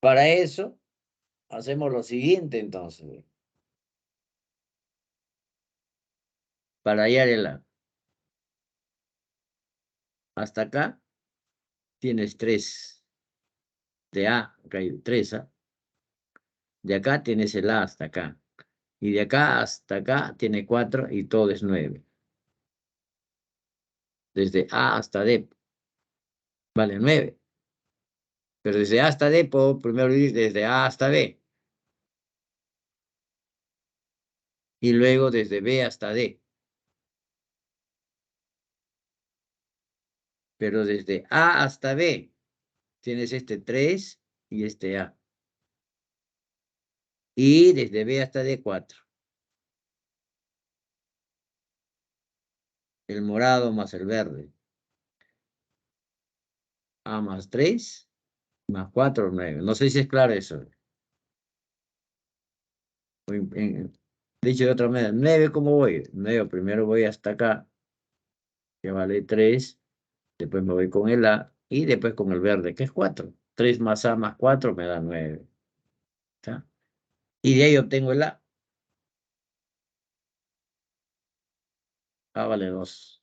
Speaker 1: Para eso, hacemos lo siguiente entonces. Para hallar el A. Hasta acá tienes 3 de A, acá hay 3 A. De acá tienes el A hasta acá. Y de acá hasta acá tiene 4 y todo es 9. Desde A hasta D vale 9. Pero desde A hasta D puedo primero ir desde A hasta B. Y luego desde B hasta D. Pero desde A hasta B tienes este 3 y este A. Y desde B hasta D 4. El morado más el verde. A más 3 más 4, 9. No sé si es claro eso. Dicho de otra manera, 9, ¿cómo voy? 9, primero voy hasta acá, que vale 3. Después me voy con el A y después con el verde, que es 4. 3 más A más 4 me da 9. ¿Está? Y de ahí obtengo el A. A vale 2.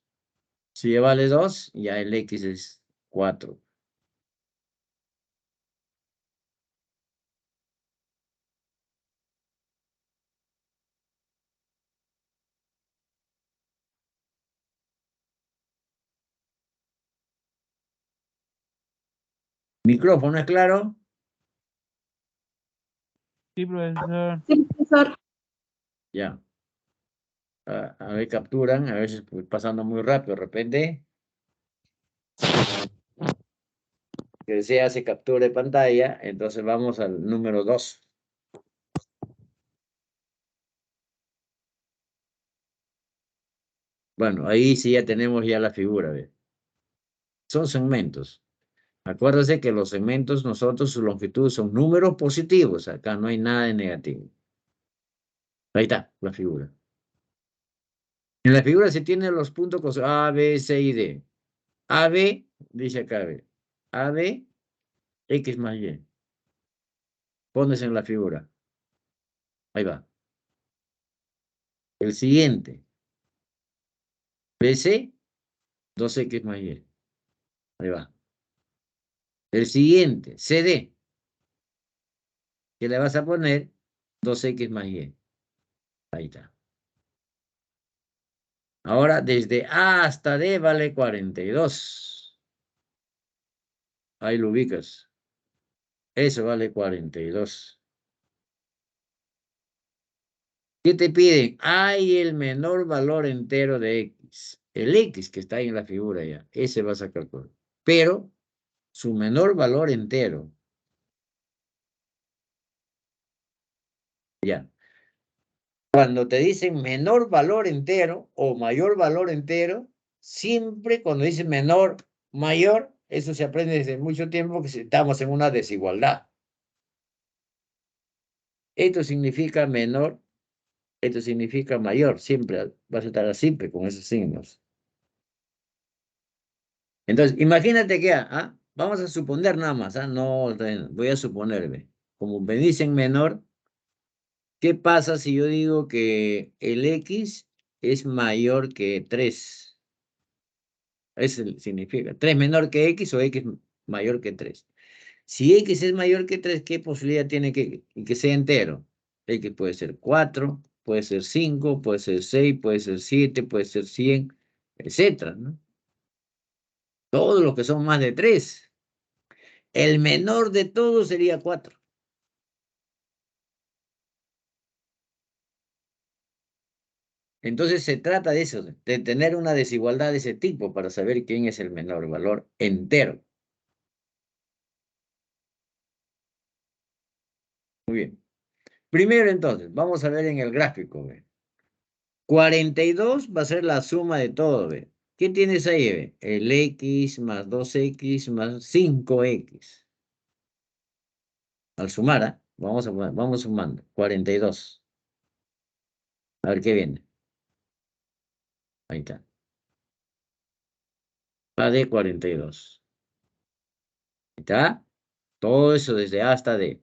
Speaker 1: Si ya vale 2, ya el X es 4. ¿Micrófono es claro?
Speaker 6: Sí, profesor.
Speaker 2: Sí, profesor.
Speaker 1: Ya. A ver, capturan, a veces pues, pasando muy rápido, de repente. Que se hace captura de pantalla, entonces vamos al número 2. Bueno, ahí sí ya tenemos ya la figura. ¿Ve? Son segmentos. Acuérdense que los segmentos, nosotros, su longitud son números positivos. Acá no hay nada de negativo. Ahí está la figura. En la figura se tienen los puntos con A, B, C y D. AB, dice acá, B. AB, X más Y. Pones en la figura. Ahí va. El siguiente. BC, 2x más y. Ahí va. El siguiente, CD. Que le vas a poner 2x más y. Ahí está. Ahora, desde A hasta D vale 42. Ahí lo ubicas. Eso vale 42. ¿Qué te piden? Hay el menor valor entero de X. El X que está ahí en la figura ya. Ese vas a calcular. Pero su menor valor entero. Ya. Cuando te dicen menor valor entero o mayor valor entero, siempre cuando dicen menor, mayor, eso se aprende desde mucho tiempo que estamos en una desigualdad. Esto significa menor, esto significa mayor, siempre vas a estar siempre con esos signos. Entonces, imagínate que, vamos a suponer nada más, no, voy a suponerme, como me dicen menor, ¿qué pasa si yo digo que el X es mayor que 3? Eso significa 3 menor que X o X mayor que 3. Si X es mayor que 3, ¿qué posibilidad tiene que sea entero? X puede ser 4, puede ser 5, puede ser 6, puede ser 7, puede ser 100, etcétera, ¿no? Todos los que son más de 3. El menor de todos sería 4. Entonces se trata de eso, de tener una desigualdad de ese tipo para saber quién es el menor valor entero. Muy bien. Primero entonces, vamos a ver en el gráfico. 42 va a ser la suma de todo. ¿Ve? ¿Qué tienes ahí? ¿Ve? El X más 2X más 5X. Al sumar, vamos sumando. 42. A ver qué viene. Ahí está. Va de 42. Ahí está. Todo eso desde A hasta D.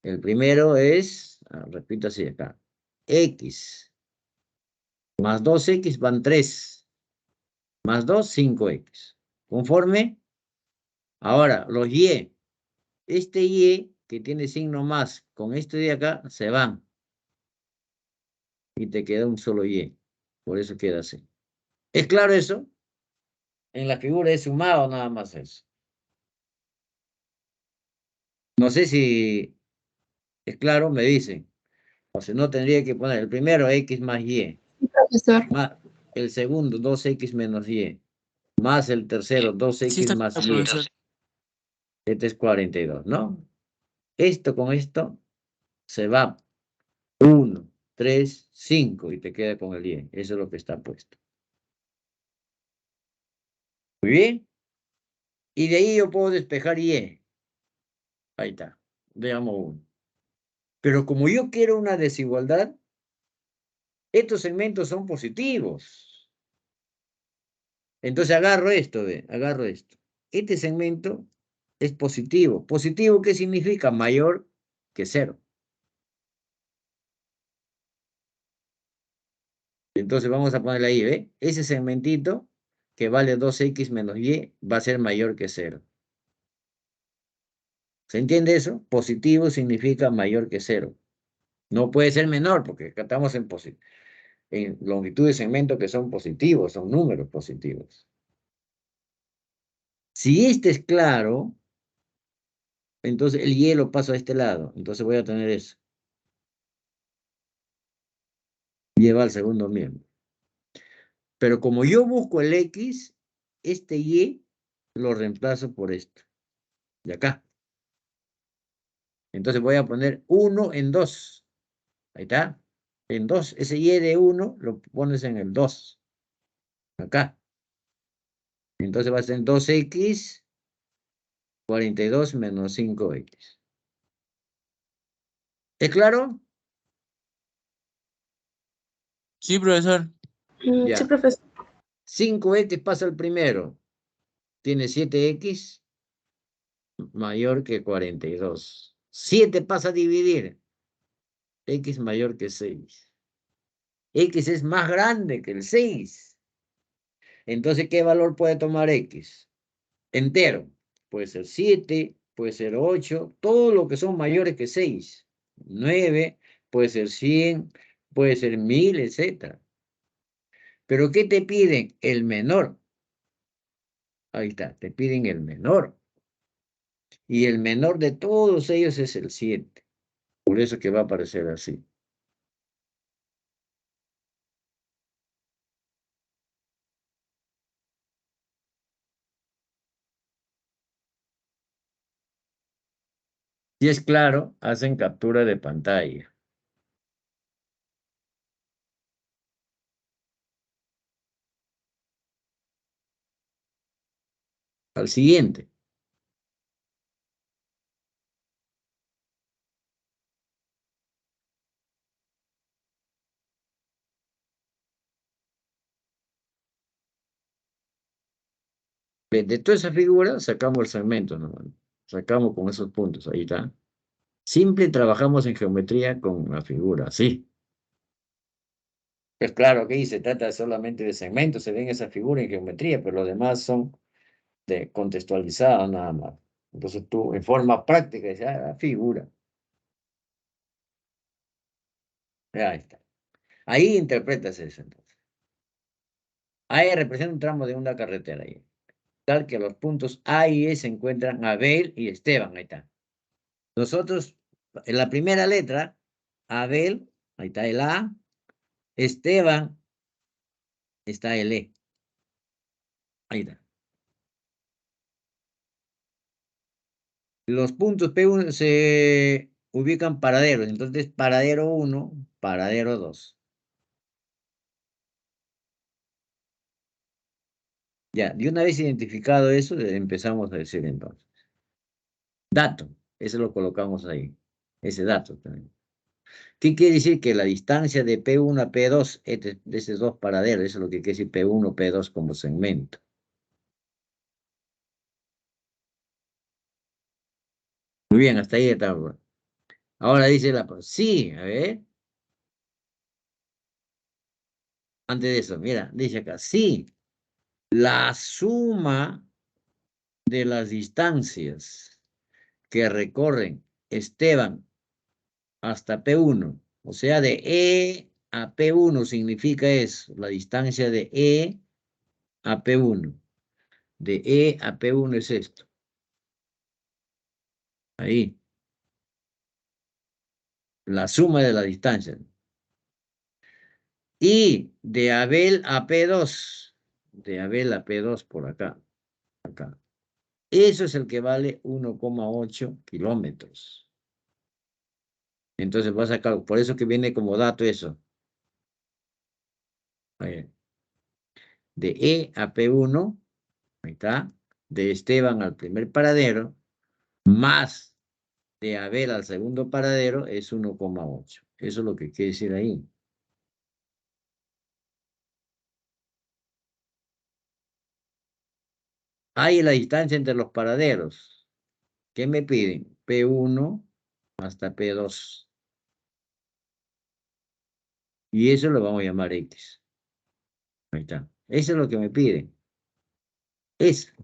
Speaker 1: El primero es, repito así acá. X más 2X van 3. Más 2, 5X. ¿Conforme? Ahora, los Y. Este Y que tiene signo más con este de acá se van. Y te queda un solo Y. Por eso queda así. ¿Es claro eso? En la figura es sumado nada más eso. No sé si es claro, me dicen. O sea, no tendría que poner el primero X más Y.
Speaker 5: Profesor.
Speaker 1: Más el segundo 2X menos Y. Más el tercero
Speaker 3: Sí
Speaker 1: 2X
Speaker 3: está
Speaker 1: más
Speaker 3: claro,
Speaker 1: Y.
Speaker 3: profesor.
Speaker 1: Este es 42, ¿no? Esto con esto se va. 1, 3, 5 y te queda con el Y. Eso es lo que está puesto. Muy bien. Y de ahí yo puedo despejar Y. Ahí está. Veamos uno. Pero como yo quiero una desigualdad, estos segmentos son positivos. Entonces agarro esto, agarro esto. Este segmento es positivo. ¿Positivo qué significa? Mayor que 0. Entonces vamos a ponerle ahí, ¿ve? Ese segmentito que vale 2X menos Y va a ser mayor que 0. ¿Se entiende eso? Positivo significa mayor que 0. No puede ser menor porque acá estamos en longitud de segmento que son positivos, son números positivos. Si este es claro, entonces el Y lo paso a este lado. Entonces voy a tener eso. Lleva al segundo miembro. Pero como yo busco el X, este Y lo reemplazo por esto. De acá. Entonces voy a poner 1 en 2. Ahí está. En 2. Ese Y de 1 lo pones en el 2. Acá. Entonces va a ser 2X 42 menos 5X. ¿Es claro?
Speaker 3: Sí, profesor.
Speaker 2: Sí,
Speaker 1: Ya.
Speaker 2: profesor.
Speaker 1: 5X pasa al primero. Tiene 7X mayor que 42. 7 pasa a dividir. X mayor que 6. X es más grande que el 6. Entonces, ¿qué valor puede tomar X? Entero. Puede ser 7, puede ser 8, todo lo que son mayores que 6. 9, puede ser 100, puede ser 1000, etc. ¿Pero qué te piden? El menor. Ahí está, te piden el menor. Y el menor de todos ellos es el 7. Por eso que va a aparecer así. Si es claro, hacen captura de pantalla. Al siguiente. De toda esa figura sacamos el segmento, ¿no? Sacamos con esos puntos, ahí está. Simple trabajamos en geometría con la figura, sí. Pues claro, aquí se trata solamente de segmentos, se ven esa figura en geometría, pero los demás son contextualizados nada más. Entonces tú, en forma práctica, dices, la figura. Ahí está. Ahí interpretas eso, entonces. Ahí representa un tramo de una carretera ahí. Tal que los puntos A y E se encuentran Abel y Esteban, ahí está. Nosotros, en la primera letra, Abel, ahí está el A, Esteban, está el E. Ahí está. Los puntos P1 se ubican paraderos, entonces paradero 1, paradero 2. Ya, de una vez identificado eso, empezamos a decir entonces. Dato, eso lo colocamos ahí, ese dato también. ¿Qué quiere decir? Que la distancia de P1 a P2 es de esos dos paraderos, eso es lo que quiere decir P1, P2 como segmento. Muy bien, hasta ahí está. Ahora dice sí, a ver. Antes de eso, mira, dice acá, sí, la suma de las distancias que recorren Esteban hasta P1, o sea, de E a P1 significa eso, la distancia de E a P1. De E a P1 es esto. Ahí. La suma de la distancia. Y de Abel a P2. De Abel a P2 por acá. Acá. Eso es el que vale 1,8 kilómetros. Entonces vas a sacar, por eso que viene como dato eso. Ahí. De E a P1, ahí está, de Esteban al primer paradero, más de Abel al segundo paradero es 1,8. Eso es lo que quiere decir ahí. Hay la distancia entre los paraderos. ¿Qué me piden? P1 hasta P2. Y eso lo vamos a llamar X. Ahí está. Eso es lo que me piden. Es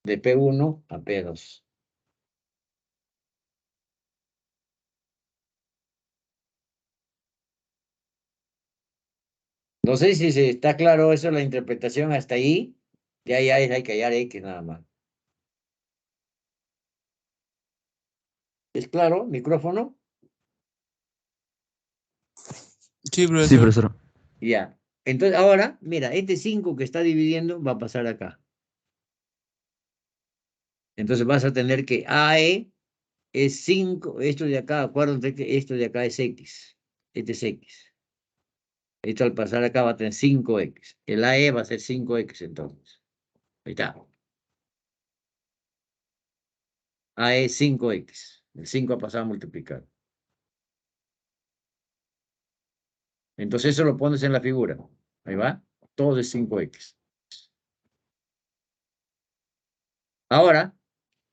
Speaker 1: de P1 a P2. No sé si se está claro eso, la interpretación hasta ahí. Ya hay que hallar X nada más. ¿Es claro? ¿Micrófono?
Speaker 3: Sí,
Speaker 4: Sí,
Speaker 3: profesor.
Speaker 4: profesor.
Speaker 1: Ya. Entonces, ahora, mira, este 5 que está dividiendo va a pasar acá. Entonces vas a tener que AE es 5, esto de acá, acuérdate que esto de acá es X. Este es X. Esto al pasar acá va a tener 5X. El AE va a ser 5X entonces. Ahí está. AE 5X. El 5 ha pasado a multiplicar. Entonces eso lo pones en la figura. Ahí va. Todo es 5X. Ahora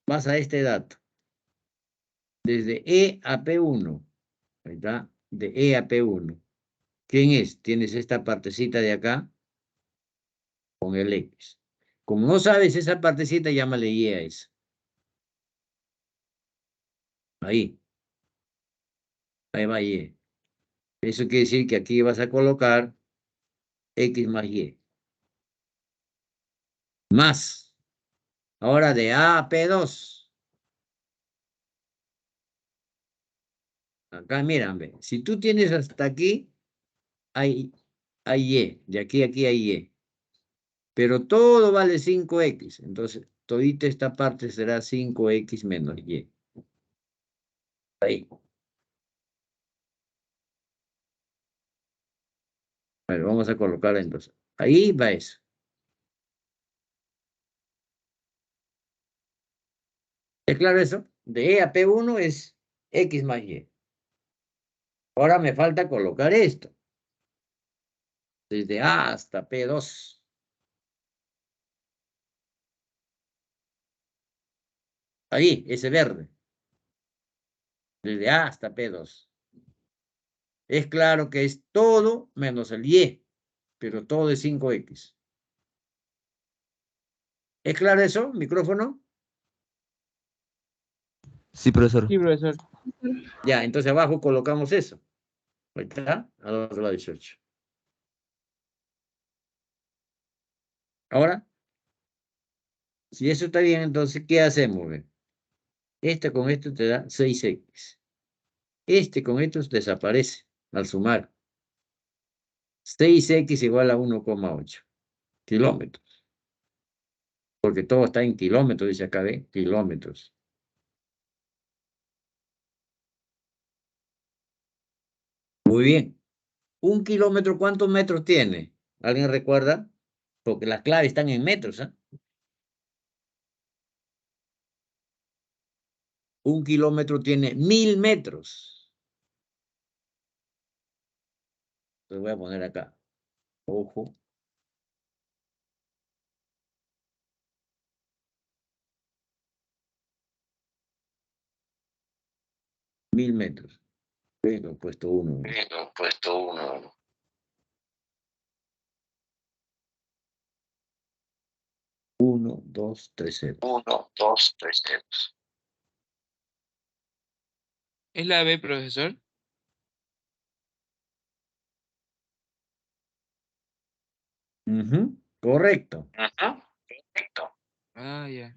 Speaker 1: vas a este dato. Desde E a P1. Ahí está. De E a P1. ¿Quién es? Tienes esta partecita de acá con el X. Como no sabes esa partecita, llámale Y a eso. Ahí. Ahí va Y. Eso quiere decir que aquí vas a colocar X más Y. Más. Ahora de A a P2. Acá, mírame. Si tú tienes hasta aquí, hay Y. De aquí a aquí hay Y. Pero todo vale 5X. Entonces, todita esta parte será 5X menos Y. Ahí. Bueno, vamos a colocar entonces. Ahí va eso. ¿Es claro eso? De E a P1 es X más Y. Ahora me falta colocar esto. Desde A hasta P2. Ahí, ese verde. Desde A hasta P2. Es claro que es todo menos el Y, pero todo es 5X. ¿Es claro eso? ¿Micrófono?
Speaker 7: Sí, profesor.
Speaker 6: Sí, profesor.
Speaker 1: Ya, entonces abajo colocamos eso. Ahí está, al otro lado 18. Ahora, si eso está bien, entonces, ¿qué hacemos? Ve? Este con esto te da 6X. Este con estos desaparece al sumar. 6X igual a 1,8 kilómetros. Porque todo está en kilómetros, dice acá, ¿ve? Kilómetros. Muy bien. ¿Un kilómetro cuántos metros tiene? ¿Alguien recuerda? Porque las claves están en metros, ¿ah? Un kilómetro tiene 1000 metros. Lo voy a poner acá. Ojo. Mil metros. Vengo, puesto uno.
Speaker 8: Vengo, puesto uno.
Speaker 1: 1, 2, 3 ceros.
Speaker 8: 1, 2, 3 ceros.
Speaker 3: ¿Es la B, profesor?
Speaker 1: Correcto.
Speaker 8: Ajá, perfecto.
Speaker 3: Ah, ya.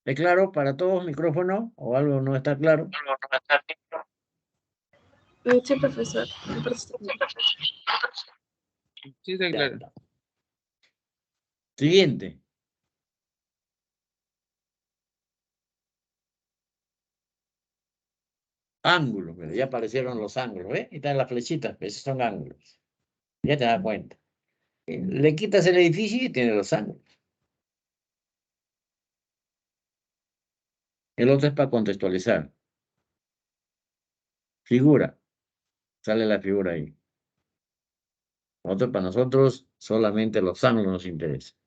Speaker 1: ¿Es claro para todos micrófono o algo no está claro?
Speaker 2: Sí, profesor. Me parece bien.
Speaker 3: Sí, está
Speaker 1: Ya
Speaker 3: claro.
Speaker 1: está. Siguiente. Ángulos. Mira, ya aparecieron los ángulos, ¿ves? Ahí están las flechitas, esos son ángulos. Ya te das cuenta. Le quitas el edificio y tiene los ángulos. El otro es para contextualizar. Figura. Sale la figura ahí. Otro para nosotros, solamente los ángulos nos interesan.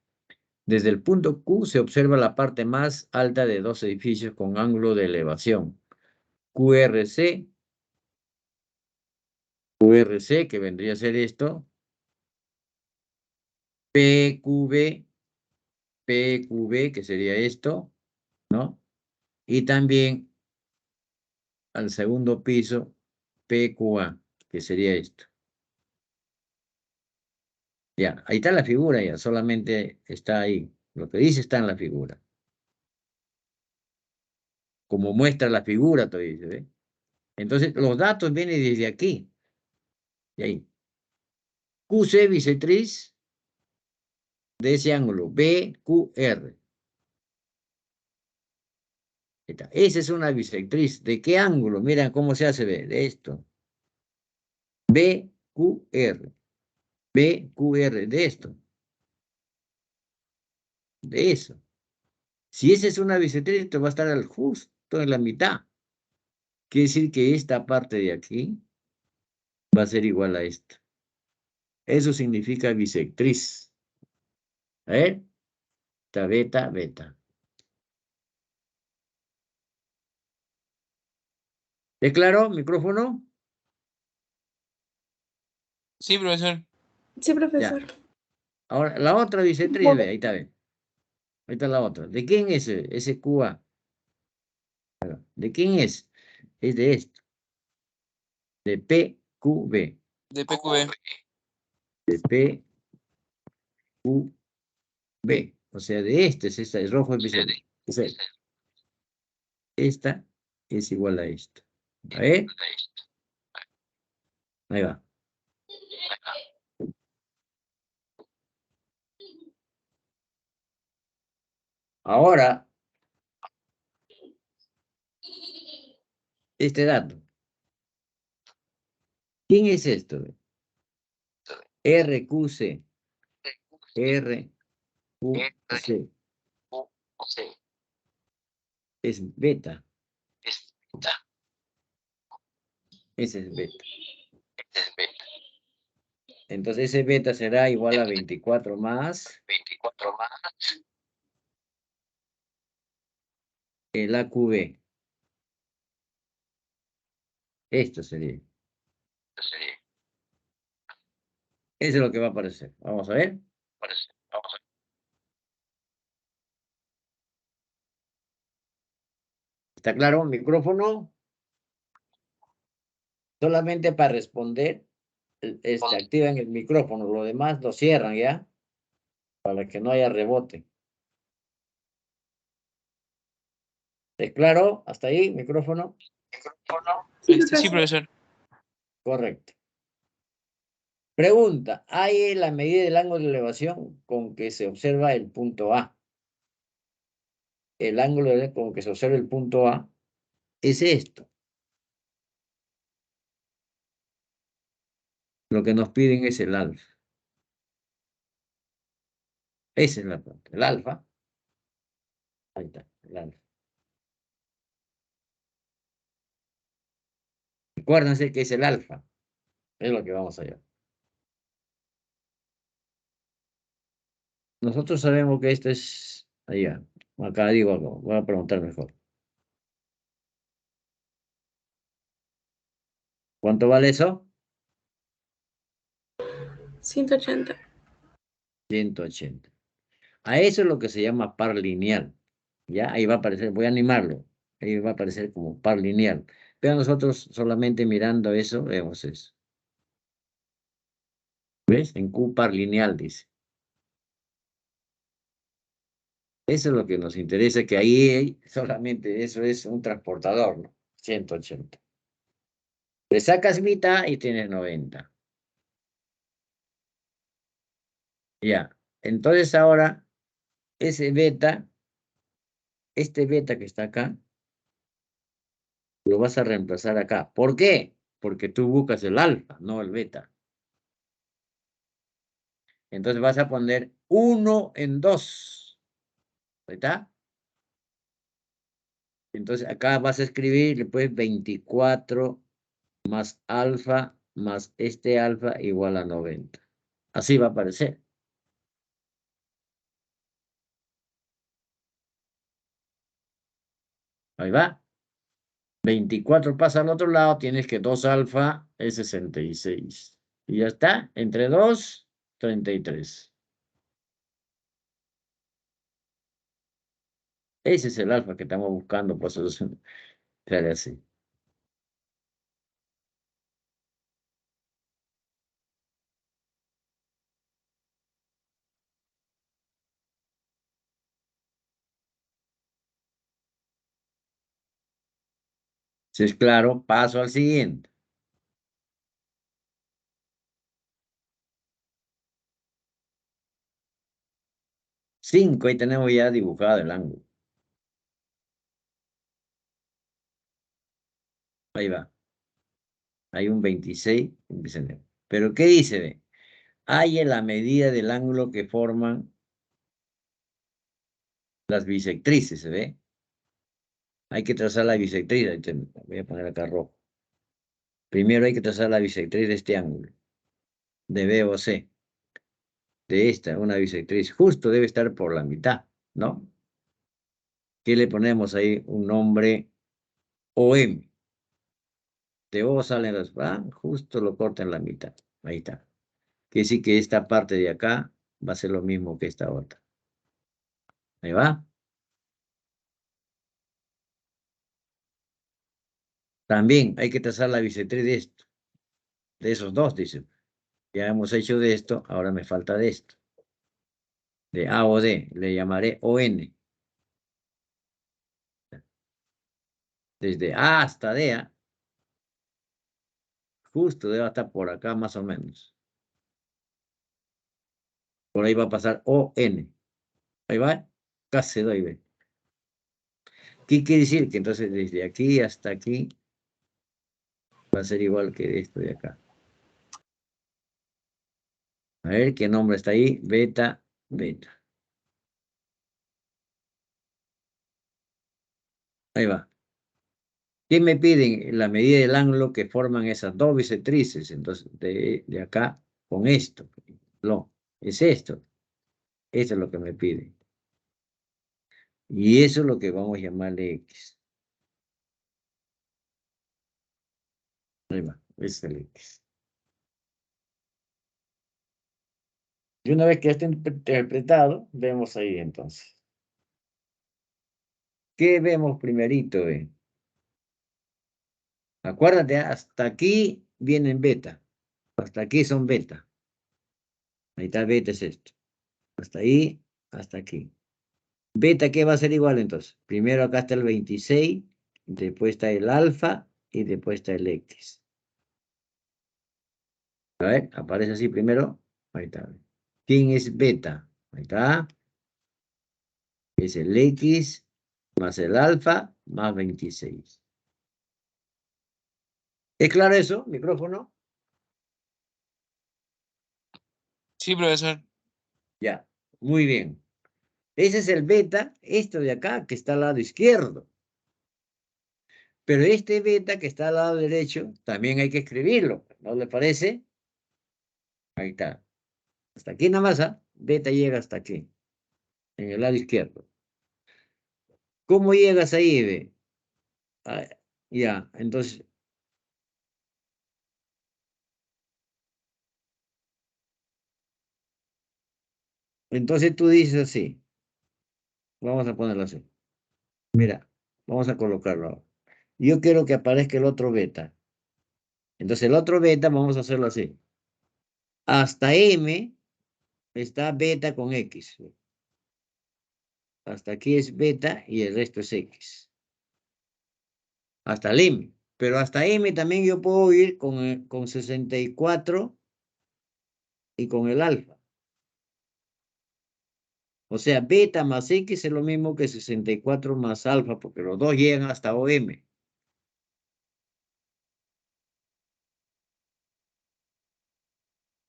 Speaker 1: Desde el punto Q se observa la parte más alta de dos edificios con ángulo de elevación. QRC, que vendría a ser esto. PQB, que sería esto, ¿no? Y también al segundo piso, PQA, que sería esto. Ya, ahí está la figura ya, solamente está ahí. Lo que dice está en la figura. Como muestra la figura, te dice, ¿ve? Entonces, los datos vienen desde aquí. De ahí. QC bisectriz de ese ángulo, BQR. Esa es una bisectriz. ¿De qué ángulo? Miren cómo se hace, ¿ve? De esto. BQR. BQR, de esto. De eso. Si esa es una bisectriz, esto va a estar justo en la mitad. Quiere decir que esta parte de aquí va a ser igual a esta. Eso significa bisectriz. ¿Eh? Esta beta, beta. ¿Es claro? ¿Micrófono?
Speaker 3: Sí, profesor.
Speaker 2: Sí, profesor.
Speaker 1: Ahora, la otra bisectriz, ve, ahí está, ve. Ahí está la otra. ¿De quién es ese QA? ¿De quién es? Es de esto. De PQB.
Speaker 3: De PQB.
Speaker 1: De PQB. O sea, de este es esta, es rojo es bisectriz. Es esta. Esta es igual a esta. A ver. Ahí va. Ahora, este dato. ¿Quién es esto? RQC. RQC. Es beta. Ese es beta. Entonces ese beta será igual a 24 más el AQB. Esto sería. Eso es lo que va a aparecer. Vamos a ver. ¿Está claro? Micrófono. Solamente para responder, activan el micrófono. Lo demás lo cierran ya. Para que no haya rebote. ¿Es claro? ¿Hasta ahí? ¿Micrófono?
Speaker 3: Sí, profesor.
Speaker 1: Correcto. Pregunta. ¿Hay la medida del ángulo de elevación con que se observa el punto A? El ángulo con que se observa el punto A es esto. Lo que nos piden es el alfa. Esa es la pregunta. El alfa. Ahí está, el alfa. Acuérdense que es el alfa. Es lo que vamos a ver. Nosotros sabemos que esto es allá. Acá digo algo. Voy a preguntar mejor. ¿Cuánto vale eso?
Speaker 2: 180.
Speaker 1: 180. A eso es lo que se llama par lineal. ¿Ya? Ahí va a aparecer, voy a animarlo. Ahí va a aparecer como par lineal. Pero nosotros solamente mirando eso, vemos eso. ¿Ves? En Q par lineal dice. Eso es lo que nos interesa, que ahí solamente eso es un transportador, ¿no? 180. Le sacas mitad y tienes 90. Ya. Entonces ahora, ese beta, este beta que está acá, lo vas a reemplazar acá. ¿Por qué? Porque tú buscas el alfa, no el beta. Entonces vas a poner 1 en 2. ¿Ahí está? Entonces acá vas a escribir después 24 más alfa más este alfa igual a 90. Así va a aparecer. Ahí va. 24 pasa al otro lado, tienes que 2 alfa es 66. Y ya está, entre 2, 33. Ese es el alfa que estamos buscando, pues eso sale así. Si es claro, paso al siguiente. 5, ahí tenemos ya dibujado el ángulo. Ahí va. Hay un 26. Pero ¿qué dice? Ve? Hay en la medida del ángulo que forman las bisectrices, ¿se ve? Hay que trazar la bisectriz. Ahí voy a poner acá rojo. Primero hay que trazar la bisectriz de este ángulo. De B o C. De esta, una bisectriz. Justo debe estar por la mitad. ¿no? ¿Qué le ponemos ahí? Un nombre OM. De O salen las... justo lo corta en la mitad. Ahí está. Quiere decir que esta parte de acá va a ser lo mismo que esta otra. Ahí va. También hay que trazar la bisectriz de esto. De esos dos, dice. Ya hemos hecho de esto, ahora me falta de esto. De A o D, le llamaré ON. Desde A hasta D, justo debe estar por acá más o menos. Por ahí va a pasar ON. Ahí va, casi doy, ve. ¿Qué quiere decir? Que entonces desde aquí hasta aquí va a ser igual que esto de acá. A ver, ¿qué nombre está ahí? Beta, beta. Ahí va. ¿Qué me piden? La medida del ángulo que forman esas dos bisectrices. Entonces, de acá con esto. No, es esto. Esto es lo que me piden. Y eso es lo que vamos a llamarle X. Ahí va, es el X. Y una vez que esté interpretado, vemos ahí entonces. ¿Qué vemos primerito? Acuérdate, hasta aquí vienen beta. Hasta aquí son beta. Ahí está beta, es esto. Hasta ahí, hasta aquí. Beta, ¿qué va a ser igual entonces? Primero acá está el 26, después está el alfa y después está el X. A ver, aparece así primero. Ahí está. ¿Quién es beta? Ahí está. Es el X más el alfa más 26. ¿Es claro eso? ¿Micrófono?
Speaker 3: Sí, profesor.
Speaker 1: Ya, muy bien. Ese es el beta, esto de acá que está al lado izquierdo. Pero este beta que está al lado derecho, también hay que escribirlo, ¿no le parece? Ahí está. Hasta aquí nada más, ¿ah? Beta llega hasta aquí, en el lado izquierdo. ¿Cómo llegas ahí, ve? Ah, ya, entonces tú dices así. Vamos a ponerlo así. Mira, vamos a colocarlo ahora. Yo quiero que aparezca el otro beta. Entonces el otro beta vamos a hacerlo así. Hasta M está beta con X. Hasta aquí es beta y el resto es X. Hasta el M. Pero hasta M también yo puedo ir con 64 y con el alfa. O sea, beta más X es lo mismo que 64 más alfa, porque los dos llegan hasta OM.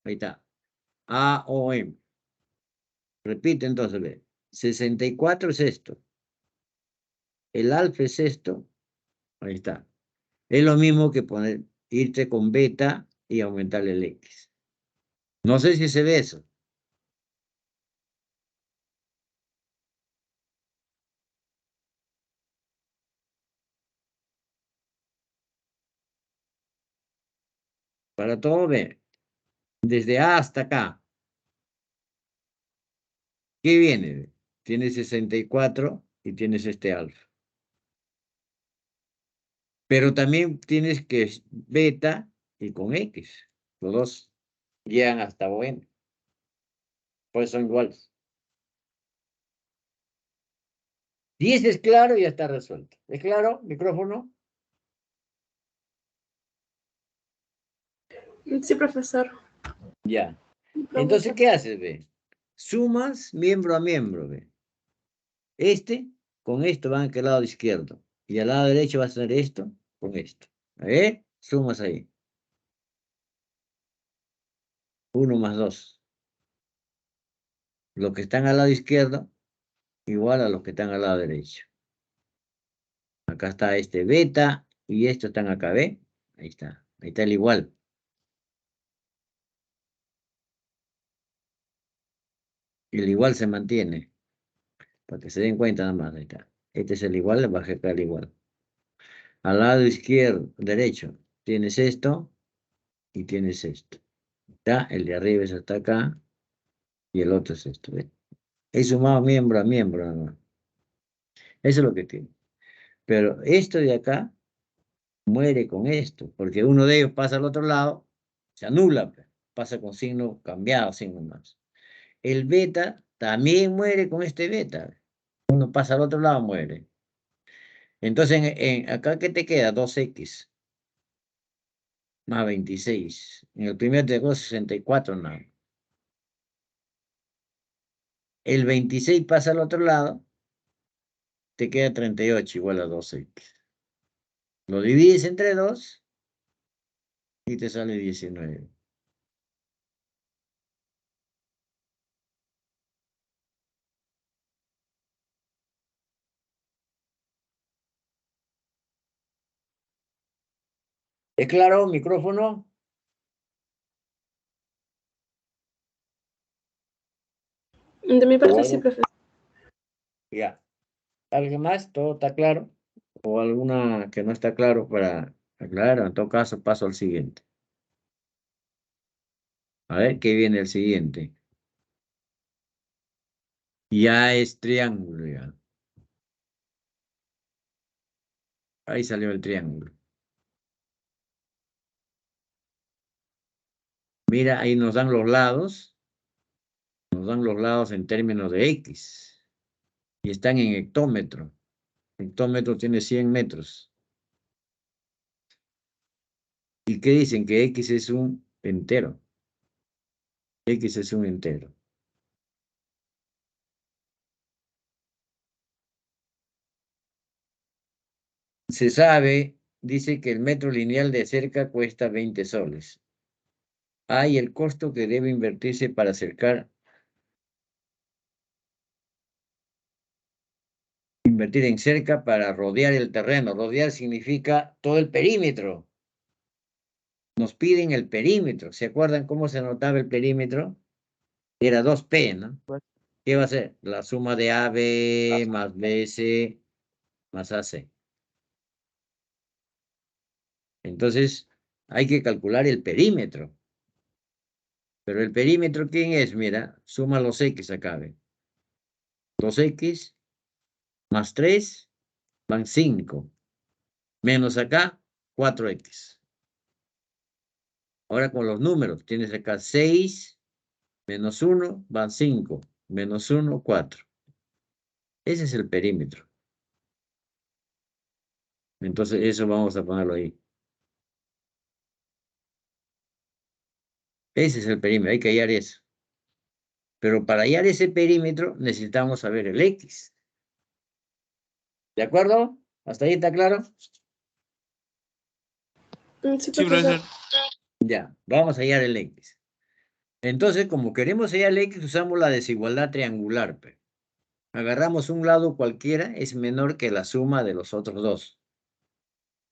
Speaker 1: Ahí está. AOM. Repite entonces, ve. 64 es esto. El alfa es esto. Ahí está. Es lo mismo que irte con beta y aumentar el X. No sé si se ve eso. Para todo, ve. Desde A hasta acá. ¿Qué viene? Tienes 64 y tienes este alfa. Pero también tienes que beta y con X. Los dos llegan hasta OM. Pues son iguales. Si ese es claro, ya está resuelto. ¿Es claro? ¿Micrófono?
Speaker 2: Sí, profesor.
Speaker 1: Ya. Entonces, ¿qué haces, ve? Sumas miembro a miembro, ve. Este con esto va a aquel lado izquierdo. Y al lado derecho va a ser esto con esto. A ver, sumas ahí. 1 más 2. Los que están al lado izquierdo, igual a los que están al lado derecho. Acá está este beta y estos están acá, ¿ve? Ahí está. Ahí está el igual. El igual se mantiene. Para que se den cuenta nada más. Ahí está. Este es el igual, le bajé acá el igual. Al lado izquierdo, derecho, tienes esto y tienes esto. ¿Está? El de arriba es hasta acá y el otro es esto. ¿Ves? He sumado miembro a miembro nada más. Eso es lo que tiene. Pero esto de acá muere con esto, porque uno de ellos pasa al otro lado, se anula, pues, pasa con signo cambiado, signo más. El beta también muere con este beta. Uno pasa al otro lado, muere. Entonces, acá, ¿qué te queda? 2x más 26. En el primer te quedó 64, nada. El 26 pasa al otro lado, te queda 38 igual a 2x. Lo divides entre 2 y te sale 19. ¿Es claro? ¿Micrófono?
Speaker 2: De mi parte,
Speaker 1: Igual.
Speaker 2: sí, profesor.
Speaker 1: Ya. ¿Algo más? ¿Todo está claro? ¿O alguna que no está claro para aclarar? En todo caso, paso al siguiente. A ver, ¿qué viene el siguiente? Ya es triángulo, ya. Ahí salió el triángulo. Mira, ahí nos dan los lados. Nos dan los lados en términos de X. Y están en hectómetro. Hectómetro tiene 100 metros. ¿Y qué dicen? Que X es un entero. X es un entero. Se sabe, dice que el metro lineal de cerca cuesta 20 soles. Hay el costo que debe invertirse para acercar. Invertir en cerca para rodear el terreno. Rodear significa todo el perímetro. Nos piden el perímetro. ¿Se acuerdan cómo se anotaba el perímetro? Era 2P, ¿no? ¿Qué va a ser? La suma de AB más BC más AC. Entonces, hay que calcular el perímetro. Pero el perímetro, ¿quién es? Mira, suma los X acá, ¿ve? 2X más 3 van 5. Menos acá, 4X. Ahora con los números, tienes acá 6 menos 1 van 5. Menos 1, 4. Ese es el perímetro. Entonces, eso vamos a ponerlo ahí. Ese es el perímetro, hay que hallar eso. Pero para hallar ese perímetro necesitamos saber el X. ¿De acuerdo? ¿Hasta ahí está claro?
Speaker 2: Sí,
Speaker 3: Sí,
Speaker 2: profesor.
Speaker 3: profesor.
Speaker 1: Ya, vamos a hallar el X. Entonces, como queremos hallar el X, usamos la desigualdad triangular. Agarramos un lado cualquiera, es menor que la suma de los otros dos.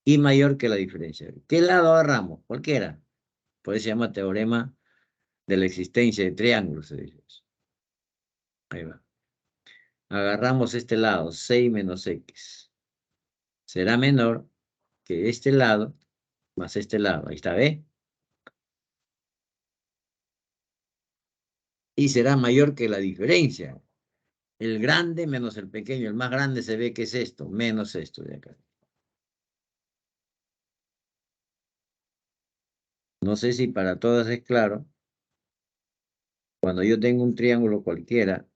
Speaker 1: Y mayor que la diferencia. ¿Qué lado agarramos? Cualquiera. Pues se llama teorema de la existencia de triángulos, se dice eso. Ahí va. Agarramos este lado, 6 menos X. Será menor que este lado más este lado. Ahí está, ¿ve? Y será mayor que la diferencia. El grande menos el pequeño. El más grande se ve que es esto, menos esto de acá. No sé si para todas es claro. Cuando yo tengo un triángulo cualquiera,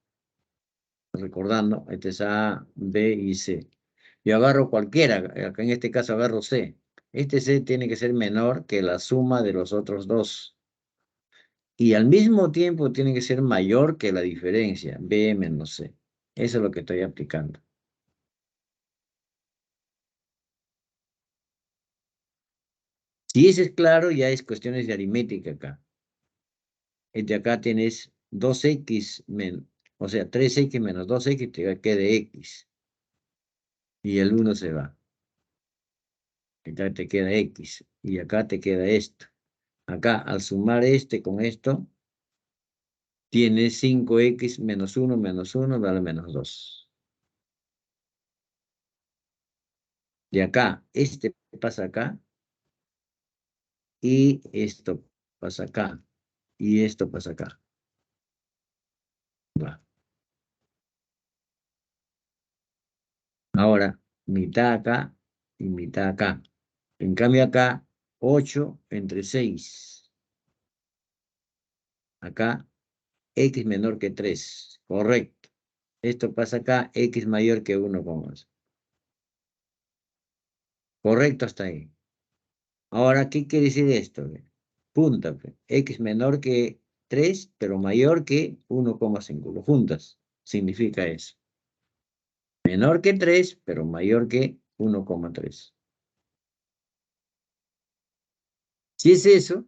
Speaker 1: recordando, este es A, B y C. Yo agarro cualquiera, acá en este caso agarro C. Este C tiene que ser menor que la suma de los otros dos. Y al mismo tiempo tiene que ser mayor que la diferencia, B menos C. Eso es lo que estoy aplicando. Si eso es claro, ya es cuestiones de aritmética acá. De acá tienes 2x menos, o sea, 3x menos 2x te queda x. Y el 1 se va. Acá te queda x. Y acá te queda esto. Acá, al sumar este con esto, tienes 5x menos 1 da menos 2. De acá, este pasa acá. Y esto pasa acá. Y esto pasa acá. Va. Ahora, mitad acá y mitad acá. En cambio acá, 8 entre 6. Acá, x menor que 3. Correcto. Esto pasa acá, x mayor que 1,8. Correcto hasta ahí. Ahora, ¿qué quiere decir esto? Punta, x menor que 3, pero mayor que 1,5. Lo juntas. Significa eso. Menor que 3, pero mayor que 1,3. Si es eso,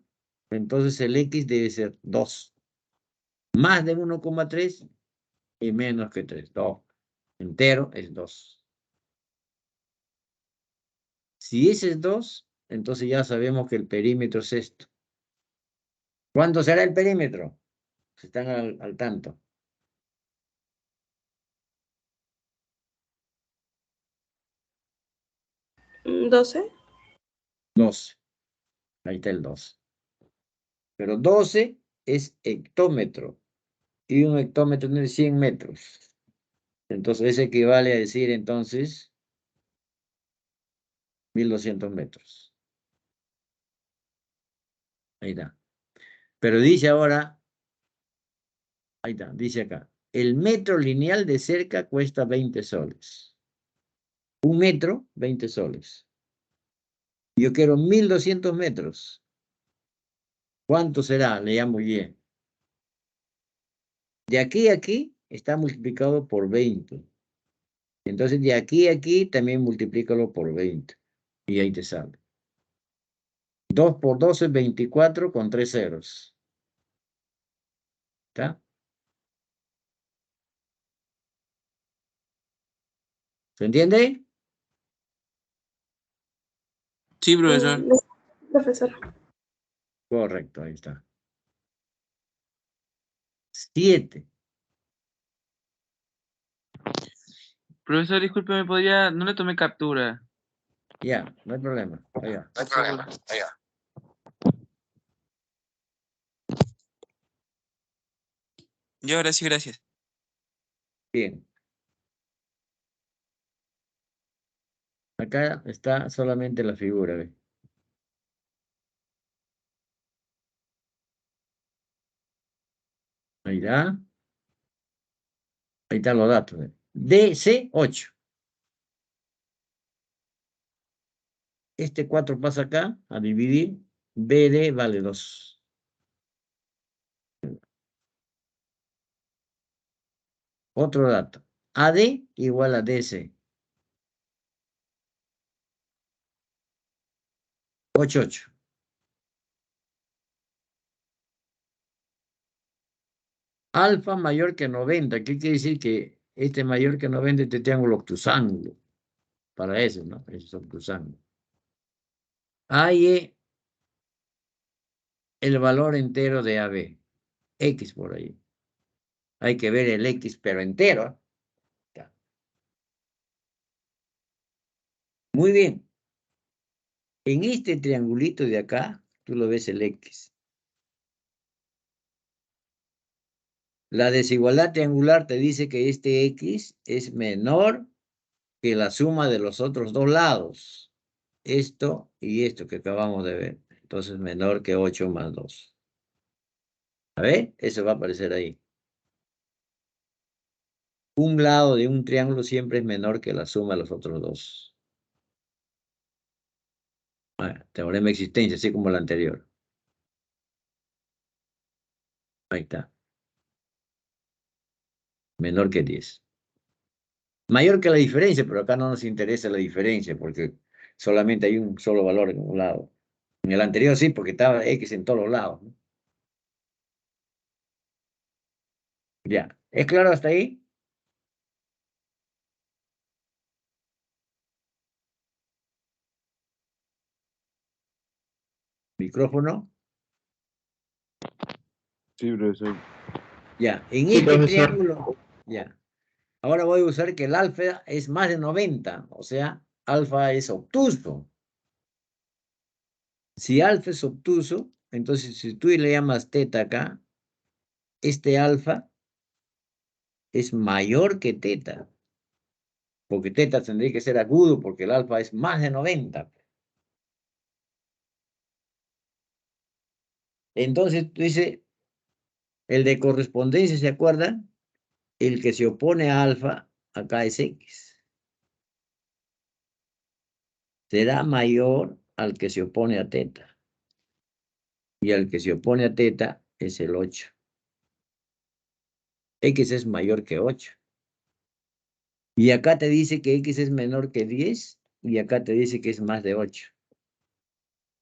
Speaker 1: entonces el x debe ser 2. Más de 1,3 y menos que 3. 2. Entero es 2. Si ese es 2, entonces ya sabemos que el perímetro es esto. ¿Cuánto será el perímetro? Si están al tanto.
Speaker 2: 12.
Speaker 1: 12. Ahí está el 12. Pero 12 es hectómetro. Y un hectómetro tiene 100 metros. Entonces, eso equivale a decir, entonces, 1200 metros. Ahí está. Pero dice ahora, ahí está, dice acá, el metro lineal de cerca cuesta 20 soles. Un metro, 20 soles. Yo quiero 1200 metros. ¿Cuánto será? Le llamo Y. De aquí a aquí está multiplicado por 20. Entonces, de aquí a aquí también multiplícalo por 20. Y ahí te sale. 2 por 12 es 24 con 3 ceros. ¿Está? ¿Se entiende?
Speaker 3: Sí, profesor.
Speaker 2: Profesor.
Speaker 1: Correcto, ahí está. 7.
Speaker 6: Profesor, disculpe, ¿me podría...? No le tomé captura.
Speaker 1: Ya, no hay problema. Ahí va.
Speaker 8: No hay problema. Ahí va.
Speaker 3: Y ahora sí, gracias.
Speaker 1: Bien. Acá está solamente la figura, ¿ve? Ahí está. Ahí están los datos, ¿ve? DC 8. Este 4 pasa acá a dividir. BD vale 2. Otro dato. AD igual a DC. 8. Alfa mayor que 90. ¿Qué quiere decir? Que este es mayor que 90, este triángulo obtusángulo. Para eso, ¿no? Es obtusángulo. Hay el valor entero de AB. X por ahí. Hay que ver el X, pero entero. Ya. Muy bien. En este triangulito de acá, tú lo ves el X. La desigualdad triangular te dice que este X es menor que la suma de los otros dos lados. Esto y esto que acabamos de ver. Entonces, menor que 8 más 2. A ver, eso va a aparecer ahí. Un lado de un triángulo siempre es menor que la suma de los otros dos. Teorema de existencia, así como el anterior. Ahí está. Menor que 10. Mayor que la diferencia, pero acá no nos interesa la diferencia porque solamente hay un solo valor en un lado. En el anterior sí, porque estaba X en todos los lados, ¿no? Ya. ¿Es claro hasta ahí? Micrófono.
Speaker 6: Sí, profesor.
Speaker 1: Ya. En
Speaker 4: Sí,
Speaker 1: este
Speaker 4: profesor.
Speaker 1: triángulo. Ya. Ahora voy a usar que el alfa es más de 90. O sea, alfa es obtuso. Si alfa es obtuso, entonces si tú le llamas teta acá, este alfa es mayor que teta. Porque teta tendría que ser agudo porque el alfa es más de 90. Entonces, tú dices, el de correspondencia, ¿se acuerdan? El que se opone a alfa, acá es X. Será mayor al que se opone a teta. Y al que se opone a teta es el 8. X es mayor que 8. Y acá te dice que X es menor que 10. Y acá te dice que es más de 8.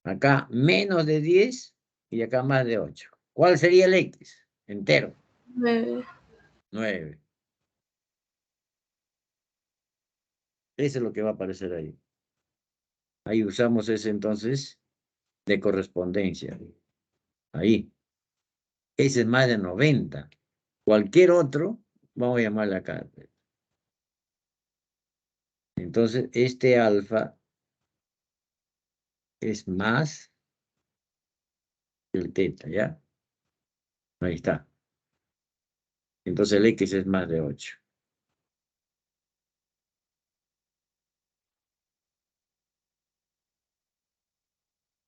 Speaker 1: Acá menos de 10 y acá más de 8. ¿Cuál sería el X? Entero.
Speaker 2: 9.
Speaker 1: 9. Eso es lo que va a aparecer ahí. Ahí usamos ese entonces de correspondencia. Ahí. Ese es más de 90. Cualquier otro, vamos a llamarle acá. Entonces, este alfa es más que el teta, ¿ya? Ahí está. Entonces el X es más de 8.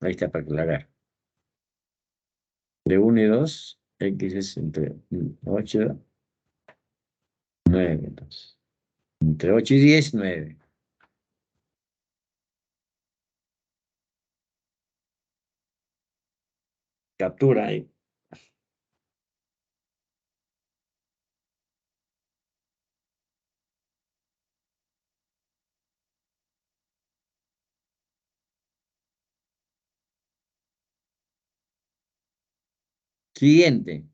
Speaker 1: Ahí está para que la agarre. De 1 y 2, X es entre 8, 9. Entonces. Entre 8 y 10, 9. Captura ahí. Siguiente.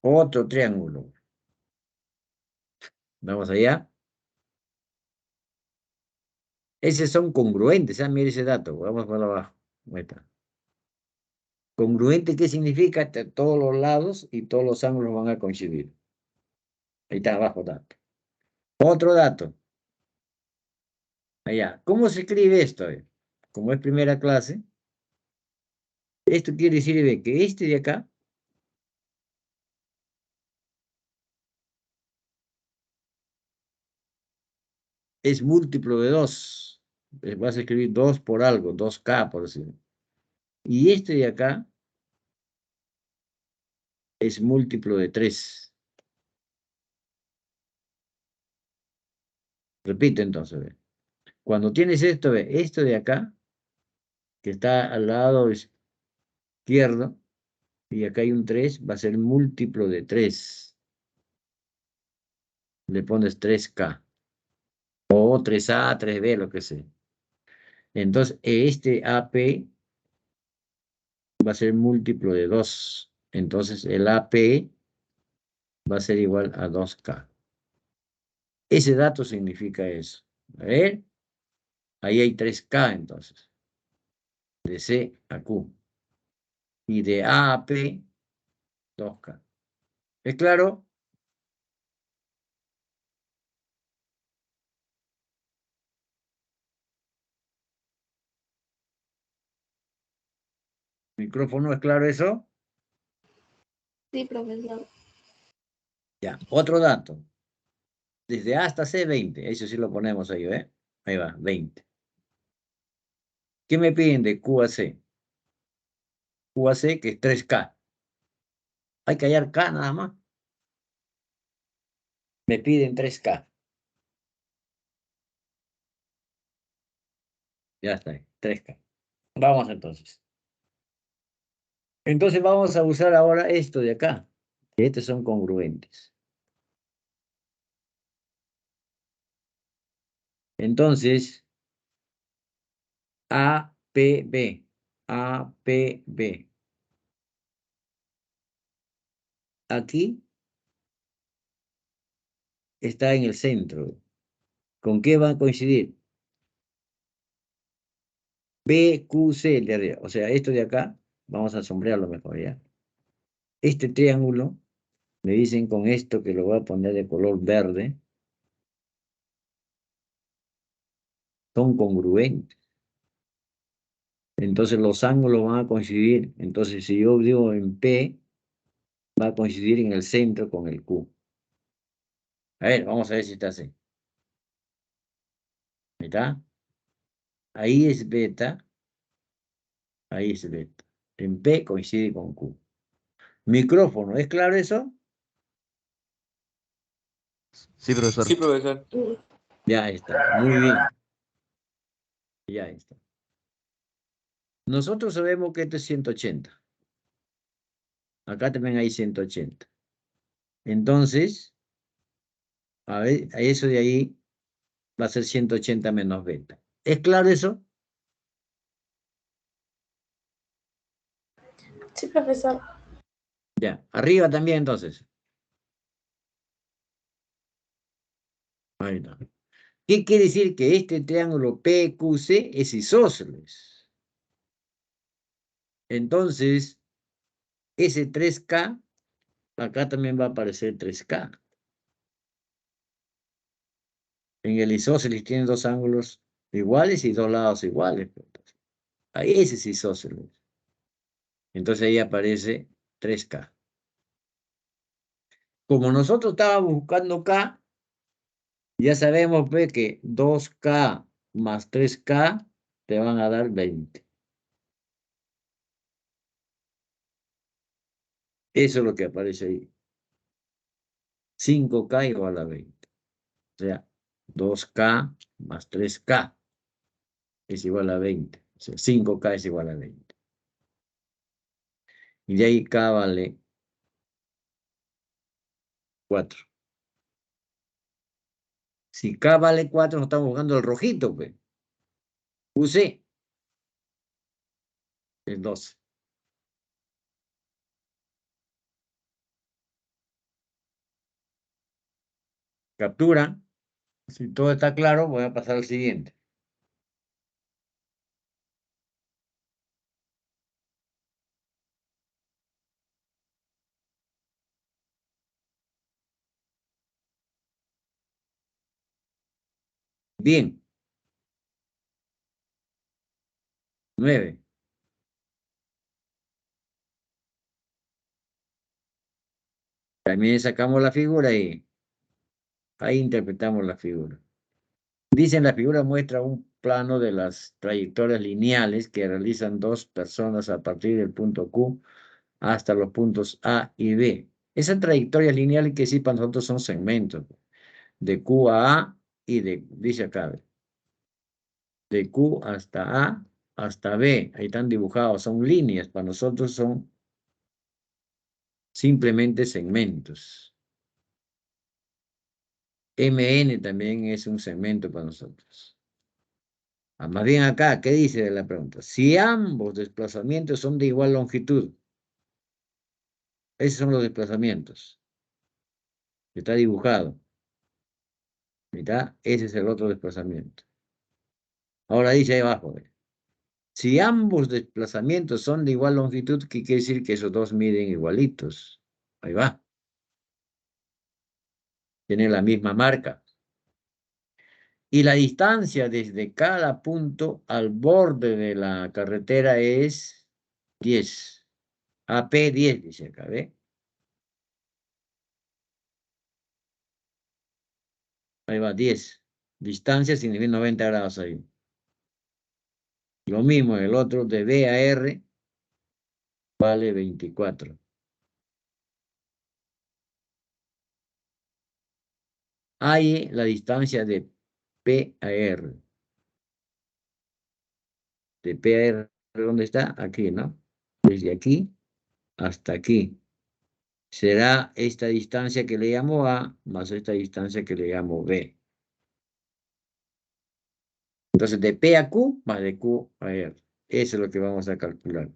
Speaker 1: Otro triángulo. Vamos allá. Esos son congruentes. Mire ese dato. Vamos para abajo. Ahí está. Congruente, ¿qué significa? Todos los lados y todos los ángulos van a coincidir. Ahí está abajo dato. Otro dato. Allá. ¿Cómo se escribe esto? Como es primera clase, esto quiere decir que este de acá es múltiplo de 2. Vas a escribir 2 por algo, 2K por decir. Y este de acá es múltiplo de 3. Repito entonces. Cuando tienes esto, esto de acá, que está al lado izquierdo, y acá hay un 3, va a ser múltiplo de 3. Le pones 3K. O 3A, 3B, lo que sea. Entonces, este AP va a ser múltiplo de 2. Entonces, el AP va a ser igual a 2K. Ese dato significa eso. A ver, ahí hay 3K entonces. De C a Q. Y de A a P, 2K. ¿Es claro? ¿Micrófono es claro eso?
Speaker 2: Sí, profesor.
Speaker 1: Ya, otro dato. Desde A hasta C, 20. Eso sí lo ponemos ahí, ¿eh? Ahí va, 20. ¿Qué me piden de Q a C? Q a C, que es 3K. Hay que hallar K nada más. Me piden 3K. Ya está, 3K. Vamos entonces. Entonces vamos a usar ahora esto de acá. Que estos son congruentes. Entonces, APB. APB. Aquí está en el centro. ¿Con qué va a coincidir? BQC de arriba. O sea, esto de acá Vamos a sombrearlo mejor, ¿ya? Este triángulo, me dicen con esto que lo voy a poner de color verde, son congruentes. Entonces los ángulos van a coincidir. Entonces si yo digo en P, va a coincidir en el centro con el Q. A ver, vamos a ver si está así. ¿Ahí está? Ahí es beta. Ahí es beta. En P coincide con Q. Micrófono, ¿es claro eso?
Speaker 7: Sí, profesor.
Speaker 3: Sí, profesor.
Speaker 1: Ya está, muy bien. Ya está. Nosotros sabemos que esto es 180. Acá también hay 180. Entonces, a ver, a eso de ahí va a ser 180 menos beta. ¿Es claro eso?
Speaker 2: Sí, profesor.
Speaker 1: Ya. Arriba también entonces. Ahí está. ¿Qué quiere decir? Que este triángulo PQC es isósceles. Entonces, ese 3K, acá también va a aparecer 3K. En el isósceles tiene dos ángulos iguales y dos lados iguales. Ahí ese es isósceles. Entonces ahí aparece 3K. Como nosotros estábamos buscando K, ya sabemos pues, que 2K más 3K te van a dar 20. Eso es lo que aparece ahí. 5K igual a 20. O sea, 2K más 3K es igual a 20. O sea, 5K es igual a 20. Y de ahí K vale 4. Si K vale 4, nos estamos buscando el rojito, pues. UC es 12. Captura. Si todo está claro, voy a pasar al siguiente. Bien. 9. También sacamos la figura y ahí interpretamos la figura. Dicen la figura muestra un plano de las trayectorias lineales que realizan dos personas a partir del punto Q hasta los puntos A y B. Esas trayectorias lineales que sí para nosotros son segmentos. De Q a A y dice acá, de Q hasta A hasta B. Ahí están dibujados, son líneas. Para nosotros son simplemente segmentos. MN también es un segmento para nosotros. Más bien acá, ¿qué dice de la pregunta? Si ambos desplazamientos son de igual longitud. Esos son los desplazamientos. Está dibujado. ¿Está? Ese es el otro desplazamiento. Ahora dice ahí abajo. Si ambos desplazamientos son de igual longitud, ¿qué quiere decir? Que esos dos miden igualitos. Ahí va. Tienen la misma marca. Y la distancia desde cada punto al borde de la carretera es 10. AP 10, dice acá, ¿ve? Ahí va, 10. Distancia significa 90 grados ahí. Lo mismo, el otro de B a R vale 24. Hay la distancia de P a R. De P a R, ¿dónde está? Aquí, ¿no? Desde aquí hasta aquí. Será esta distancia que le llamo A más esta distancia que le llamo B. Entonces, de P a Q más de Q a R. Eso es lo que vamos a calcular.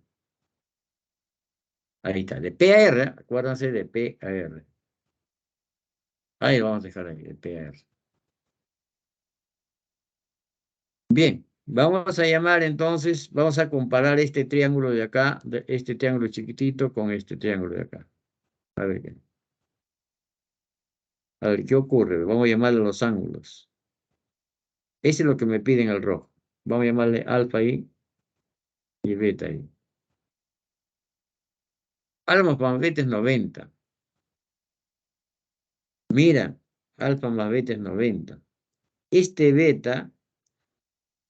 Speaker 1: Ahí está. De P a R, acuérdense de P a R. Ahí lo vamos a dejar ahí, de P a R. Bien. Vamos a llamar entonces, vamos a comparar este triángulo de acá, este triángulo chiquitito con este triángulo de acá. A ver, ¿qué ocurre? Vamos a llamarle los ángulos. Ese es lo que me piden el rojo. Vamos a llamarle alfa ahí y beta ahí. Alfa más beta es 90. Mira, alfa más beta es 90. Este beta,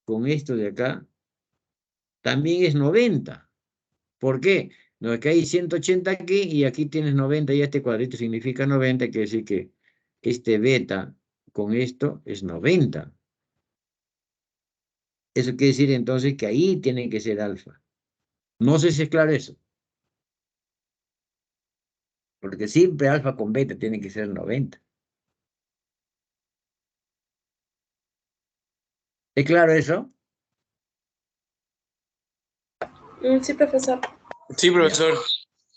Speaker 1: con esto de acá, también es 90. ¿Por qué? No, es que hay 180 aquí y aquí tienes 90 y este cuadrito significa 90, quiere decir que este beta con esto es 90. Eso quiere decir entonces que ahí tiene que ser alfa. No sé si es claro eso. Porque siempre alfa con beta tiene que ser 90. ¿Es claro eso?
Speaker 2: Sí, profesor.
Speaker 3: Sí, profesor.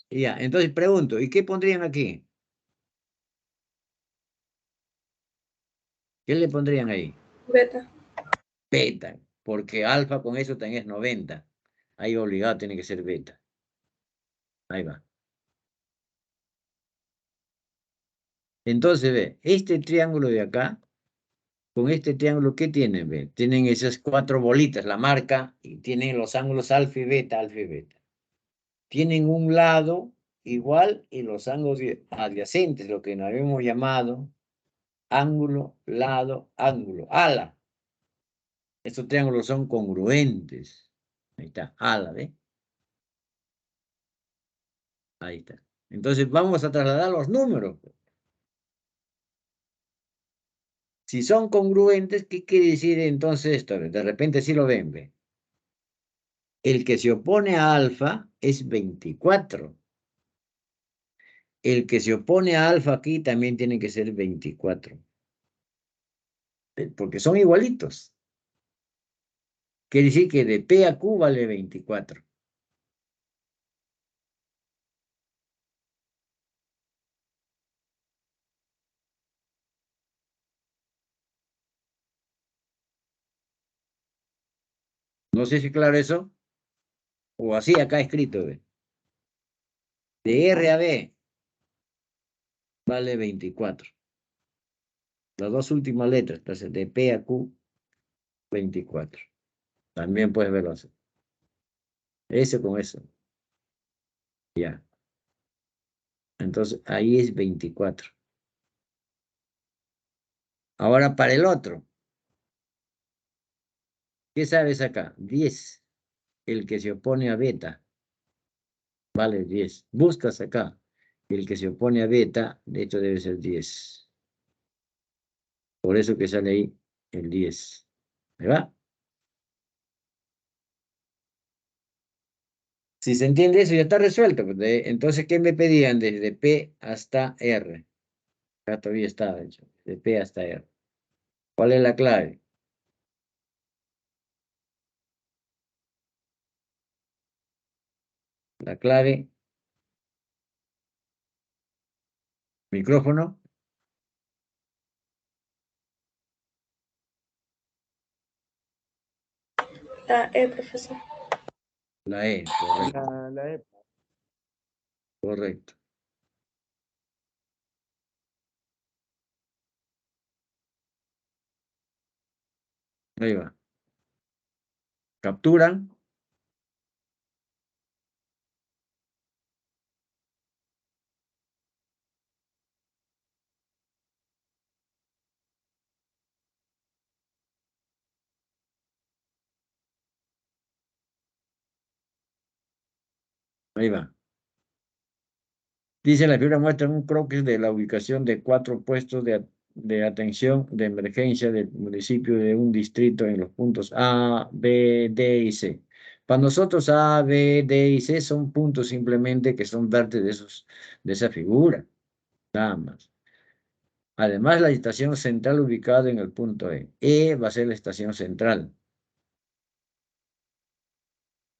Speaker 1: Ya, entonces pregunto, ¿y qué pondrían aquí? ¿Qué le pondrían ahí?
Speaker 2: Beta.
Speaker 1: Beta, porque alfa con eso también es 90. Ahí obligado tiene que ser beta. Ahí va. Entonces, ve, este triángulo de acá, con este triángulo, ¿qué tienen? Ve? Tienen esas 4 bolitas, la marca, y tienen los ángulos alfa y beta, alfa y beta. Tienen un lado igual y los ángulos adyacentes, lo que nos habíamos llamado ángulo, lado, ángulo, ala. Estos triángulos son congruentes. Ahí está, ala, ¿ve? Ahí está. Entonces vamos a trasladar los números. Si son congruentes, ¿qué quiere decir entonces esto? De repente sí lo ven, ¿ve? El que se opone a alfa es 24. El que se opone a alfa aquí también tiene que ser 24. Porque son igualitos. Quiere decir que de P a Q vale 24. No sé si claro eso. O así acá escrito, ¿ve? De R a B vale 24. Las dos últimas letras, entonces de P a Q, 24. También puedes verlo así. Ese con eso. Ya. Entonces ahí es 24. Ahora para el otro. ¿Qué sabes acá? 10. El que se opone a beta vale 10. Buscas acá. El que se opone a beta, de hecho debe ser 10. Por eso que sale ahí el 10. ¿Verdad? Si se entiende eso, ya está resuelto. Pues, entonces, ¿qué me pedían? Desde P hasta R. Acá todavía estaba hecho. De P hasta R. ¿Cuál es la clave? La clave. Micrófono.
Speaker 2: La E, profesor.
Speaker 1: La E, correcto.
Speaker 3: La E.
Speaker 1: Correcto. Ahí va. Capturan. Ahí va. Dice la figura muestra un croquis de la ubicación de 4 puestos de atención de emergencia del municipio de un distrito en los puntos A, B, D y C. Para nosotros A, B, D y C son puntos simplemente que son vértices de esa figura. Nada más. Además, la estación central ubicada en el punto E. E va a ser la estación central.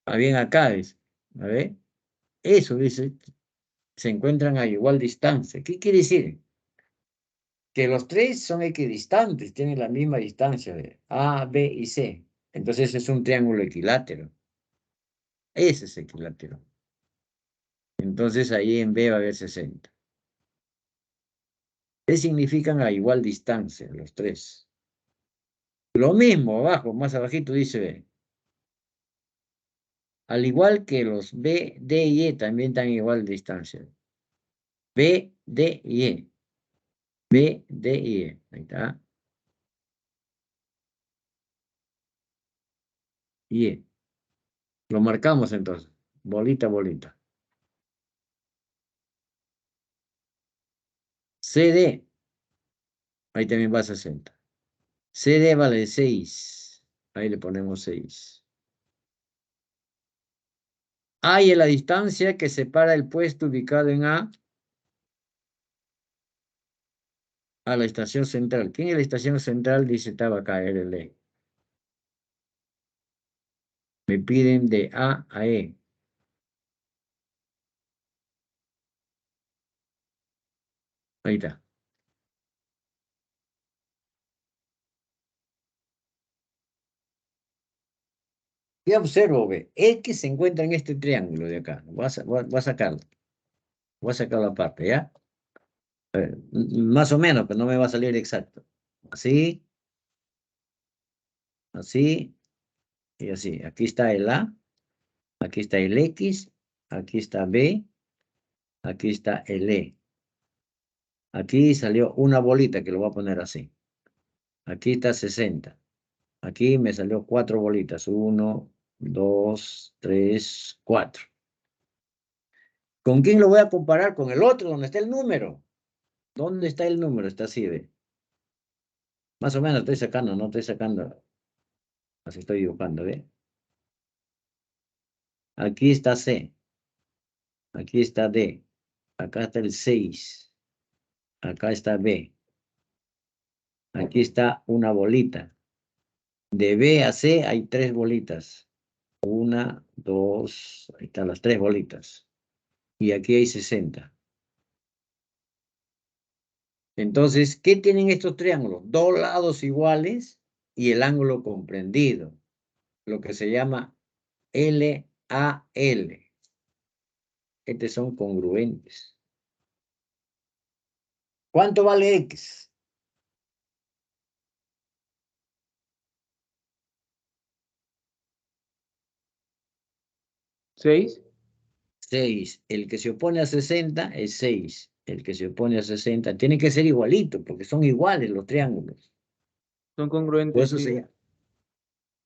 Speaker 1: Bien acá dice. A ver. Eso dice. Se encuentran a igual distancia. ¿Qué quiere decir? Que los tres son equidistantes, tienen la misma distancia de A, B y C. Entonces es un triángulo equilátero. Ese es equilátero. Entonces ahí en B va a haber 60. ¿Qué significan a igual distancia los tres? Lo mismo abajo, más abajito dice B. Al igual que los B, D y E también están a igual distancia. B, D y E. B, D y E. Ahí está. Y E. Lo marcamos entonces. Bolita, bolita. CD. Ahí también va a 60. CD vale 6. Ahí le ponemos 6. Hay en la distancia que separa el puesto ubicado en A a la estación central. ¿Quién es la estación central? Dice Tabaca, RL. Me piden de A a E. Ahí está. ¿Qué observo, ve? X se encuentra en este triángulo de acá. Voy a sacarlo. Voy a sacarlo aparte, ¿ya? Más o menos, pero no me va a salir exacto. Así. Así. Y así. Aquí está el A. Aquí está el X. Aquí está B. Aquí está el E. Aquí salió una bolita que lo voy a poner así. Aquí está 60. Aquí me salió 4 bolitas. 1, 2, 3, 4. ¿Con quién lo voy a comparar? Con el otro, donde está el número. ¿Dónde está el número? Está así, ve. Más o menos estoy sacando, no estoy sacando. Así estoy dibujando, ¿ve? Aquí está C. Aquí está D. Acá está el 6. Acá está B. Aquí está una bolita. De B a C hay 3 bolitas. 1, 2, ahí están las 3 bolitas. Y aquí hay 60. Entonces, ¿qué tienen estos triángulos? 2 lados iguales y el ángulo comprendido. Lo que se llama LAL. Estos son congruentes. ¿Cuánto vale X?
Speaker 6: ¿6?
Speaker 1: 6. El que se opone a 60 es 6. El que se opone a 60 tiene que ser igualito, porque son iguales los triángulos.
Speaker 6: Son
Speaker 1: Por
Speaker 6: congruentes,
Speaker 1: eso,
Speaker 6: sí.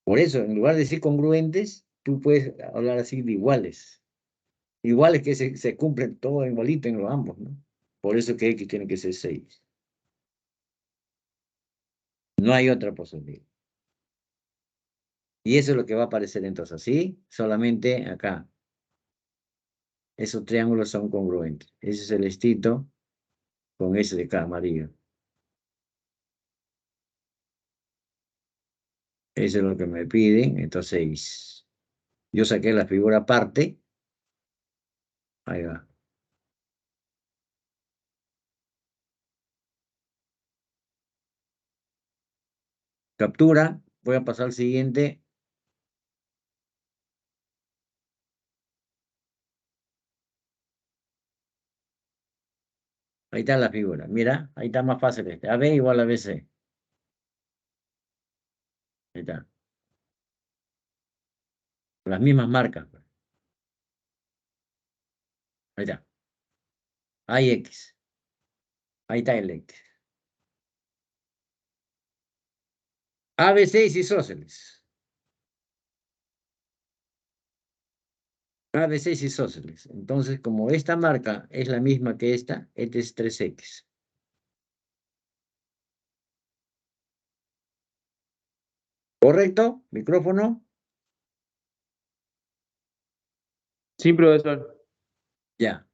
Speaker 1: por eso, en lugar de decir congruentes, tú puedes hablar así de iguales. Iguales que se cumplen todo igualito en los ambos, ¿no? Por eso que X tiene que ser 6. No hay otra posibilidad. Y eso es lo que va a aparecer entonces, ¿sí? Solamente acá. Esos triángulos son congruentes. Ese celestito con ese de acá, amarillo. Eso es lo que me piden. Entonces, yo saqué la figura aparte. Ahí va. Captura. Voy a pasar al siguiente. Ahí está la figura. Mira, ahí está más fácil este. AB igual a BC. Ahí está. Las mismas marcas. Ahí está. Hay X. Ahí está el X. ABC es isósceles. ABC es isósceles. Entonces, como esta marca es la misma que esta, este es 3X. ¿Correcto? ¿Micrófono?
Speaker 6: Sí, profesor.
Speaker 1: Ya.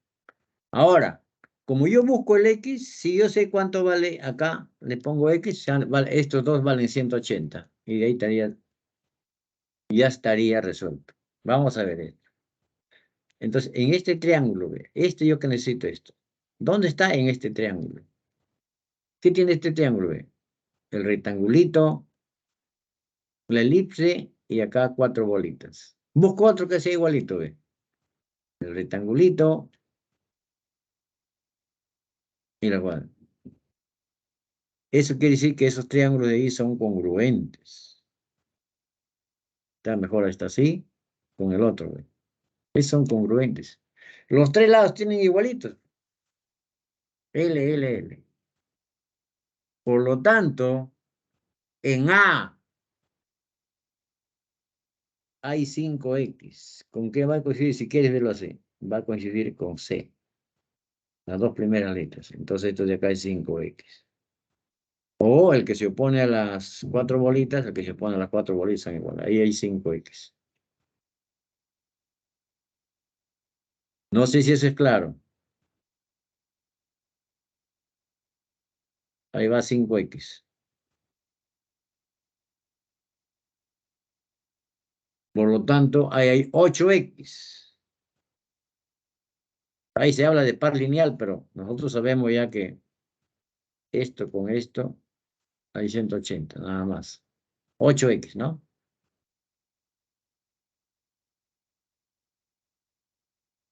Speaker 1: Ahora, como yo busco el X, si yo sé cuánto vale acá, le pongo X, estos dos valen 180. Y de ahí ya estaría resuelto. Vamos a ver esto. Entonces, en este triángulo, yo que necesito esto. ¿Dónde está en este triángulo? ¿Qué tiene este triángulo? El rectangulito la elipse y acá 4 bolitas. Busco otro que sea igualito, ¿ve? El rectangulito y la cuadra. Eso quiere decir que esos triángulos de ahí son congruentes. Está mejor está así con el otro, ¿ve? Esos son congruentes. Los 3 lados tienen igualitos. L, L, L. Por lo tanto, en A hay 5X. ¿Con qué va a coincidir? Si quieres verlo así, va a coincidir con C. Las 2 primeras letras. Entonces esto de acá es 5X. O el que se opone a las 4 bolitas, el que se opone a las 4 bolitas son iguales. Ahí hay 5X. No sé si eso es claro. Ahí va 5X. Por lo tanto, ahí hay 8X. Ahí se habla de par lineal, pero nosotros sabemos ya que esto con esto hay 180, nada más. 8X, ¿no?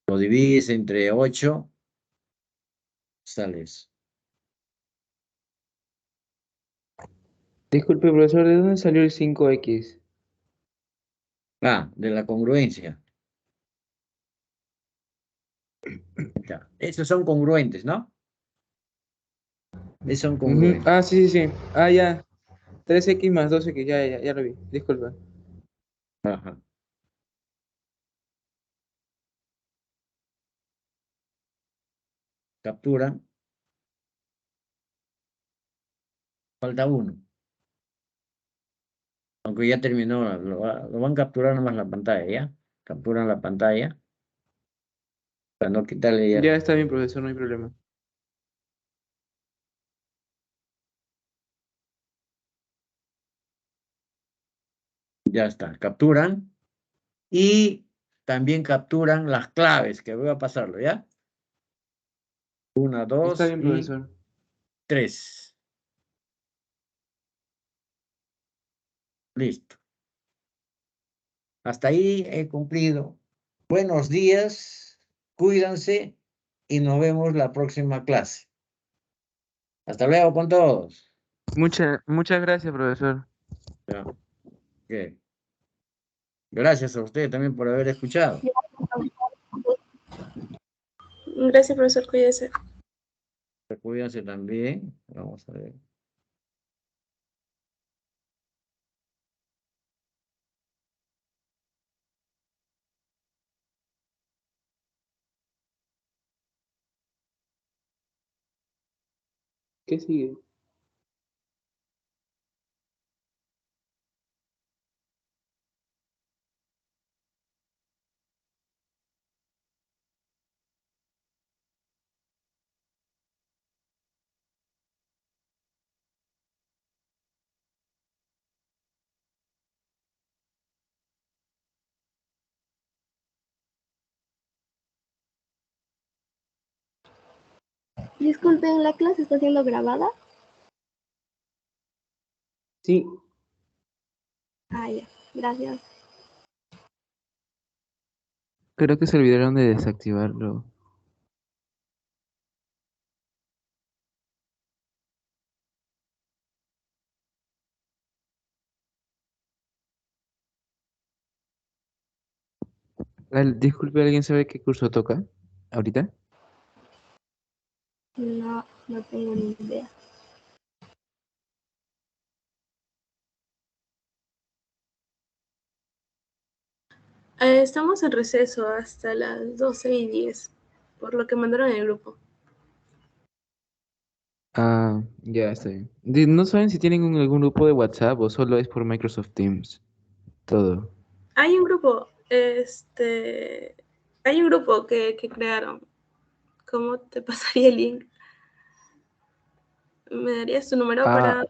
Speaker 1: Lo divides entre 8, sale eso.
Speaker 3: Disculpe, profesor, ¿de dónde salió el 5X?
Speaker 1: Ah, de la congruencia. Ya. Esos son congruentes, ¿no? Esos son
Speaker 3: Ujú.
Speaker 1: congruentes.
Speaker 3: Ah, sí, sí, sí. Ah, ya. 3X más 2X, ya lo vi. Disculpa.
Speaker 1: Ajá. Capturan. Falta uno. Aunque ya terminó, lo van a capturar nomás la pantalla, ¿ya? Capturan la pantalla para no quitarle ya.
Speaker 3: Ya está bien, profesor, no hay problema.
Speaker 1: Ya está, capturan. Y también capturan las claves, que voy a pasarlo, ¿ya? 1,
Speaker 3: Está
Speaker 1: 2
Speaker 3: bien,
Speaker 1: y
Speaker 3: profesor.
Speaker 1: 3. Listo. Hasta ahí he cumplido. Buenos días, cuídense y nos vemos la próxima clase. Hasta luego con todos.
Speaker 3: Muchas gracias, profesor.
Speaker 1: Ya. Ok. Gracias a usted también por haber escuchado.
Speaker 2: Gracias, profesor, cuídese.
Speaker 1: Cuídense también. Vamos a ver.
Speaker 3: ¿Qué sigue?
Speaker 5: Disculpen, ¿la clase está siendo grabada?
Speaker 3: Sí.
Speaker 5: Ah, ya. Gracias.
Speaker 3: Creo que se olvidaron de desactivarlo. Disculpe, ¿alguien sabe qué curso toca ahorita?
Speaker 5: No, no tengo ni idea.
Speaker 2: Estamos en receso hasta las 12:10, por lo que mandaron en el grupo.
Speaker 3: Ah, ya está bien. ¿No saben si tienen algún grupo de WhatsApp o solo es por Microsoft Teams? Todo.
Speaker 2: Hay un grupo, hay un grupo que crearon. ¿Cómo te pasaría el link? ¿Me darías tu número
Speaker 3: Ah,
Speaker 2: para,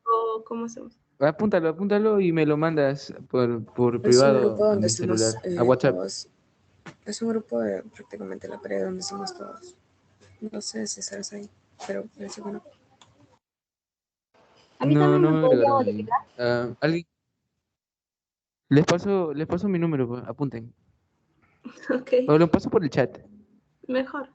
Speaker 2: o cómo hacemos?
Speaker 3: apúntalo y me lo mandas por
Speaker 7: Es un
Speaker 3: privado
Speaker 7: grupo
Speaker 3: a
Speaker 7: donde
Speaker 3: mi
Speaker 7: estamos
Speaker 3: celular, a WhatsApp.
Speaker 7: todos. Es un grupo de prácticamente la pared donde estamos todos. No sé si estarás ahí, pero parece que no.
Speaker 5: A mí
Speaker 3: No,
Speaker 5: también
Speaker 3: no
Speaker 5: me
Speaker 3: me
Speaker 5: podría
Speaker 3: agregaron el link.
Speaker 5: modificar.
Speaker 3: Ah, ¿alguien? Les paso mi número, pues, apunten.
Speaker 2: Ok,
Speaker 3: O lo paso por el chat.
Speaker 2: mejor.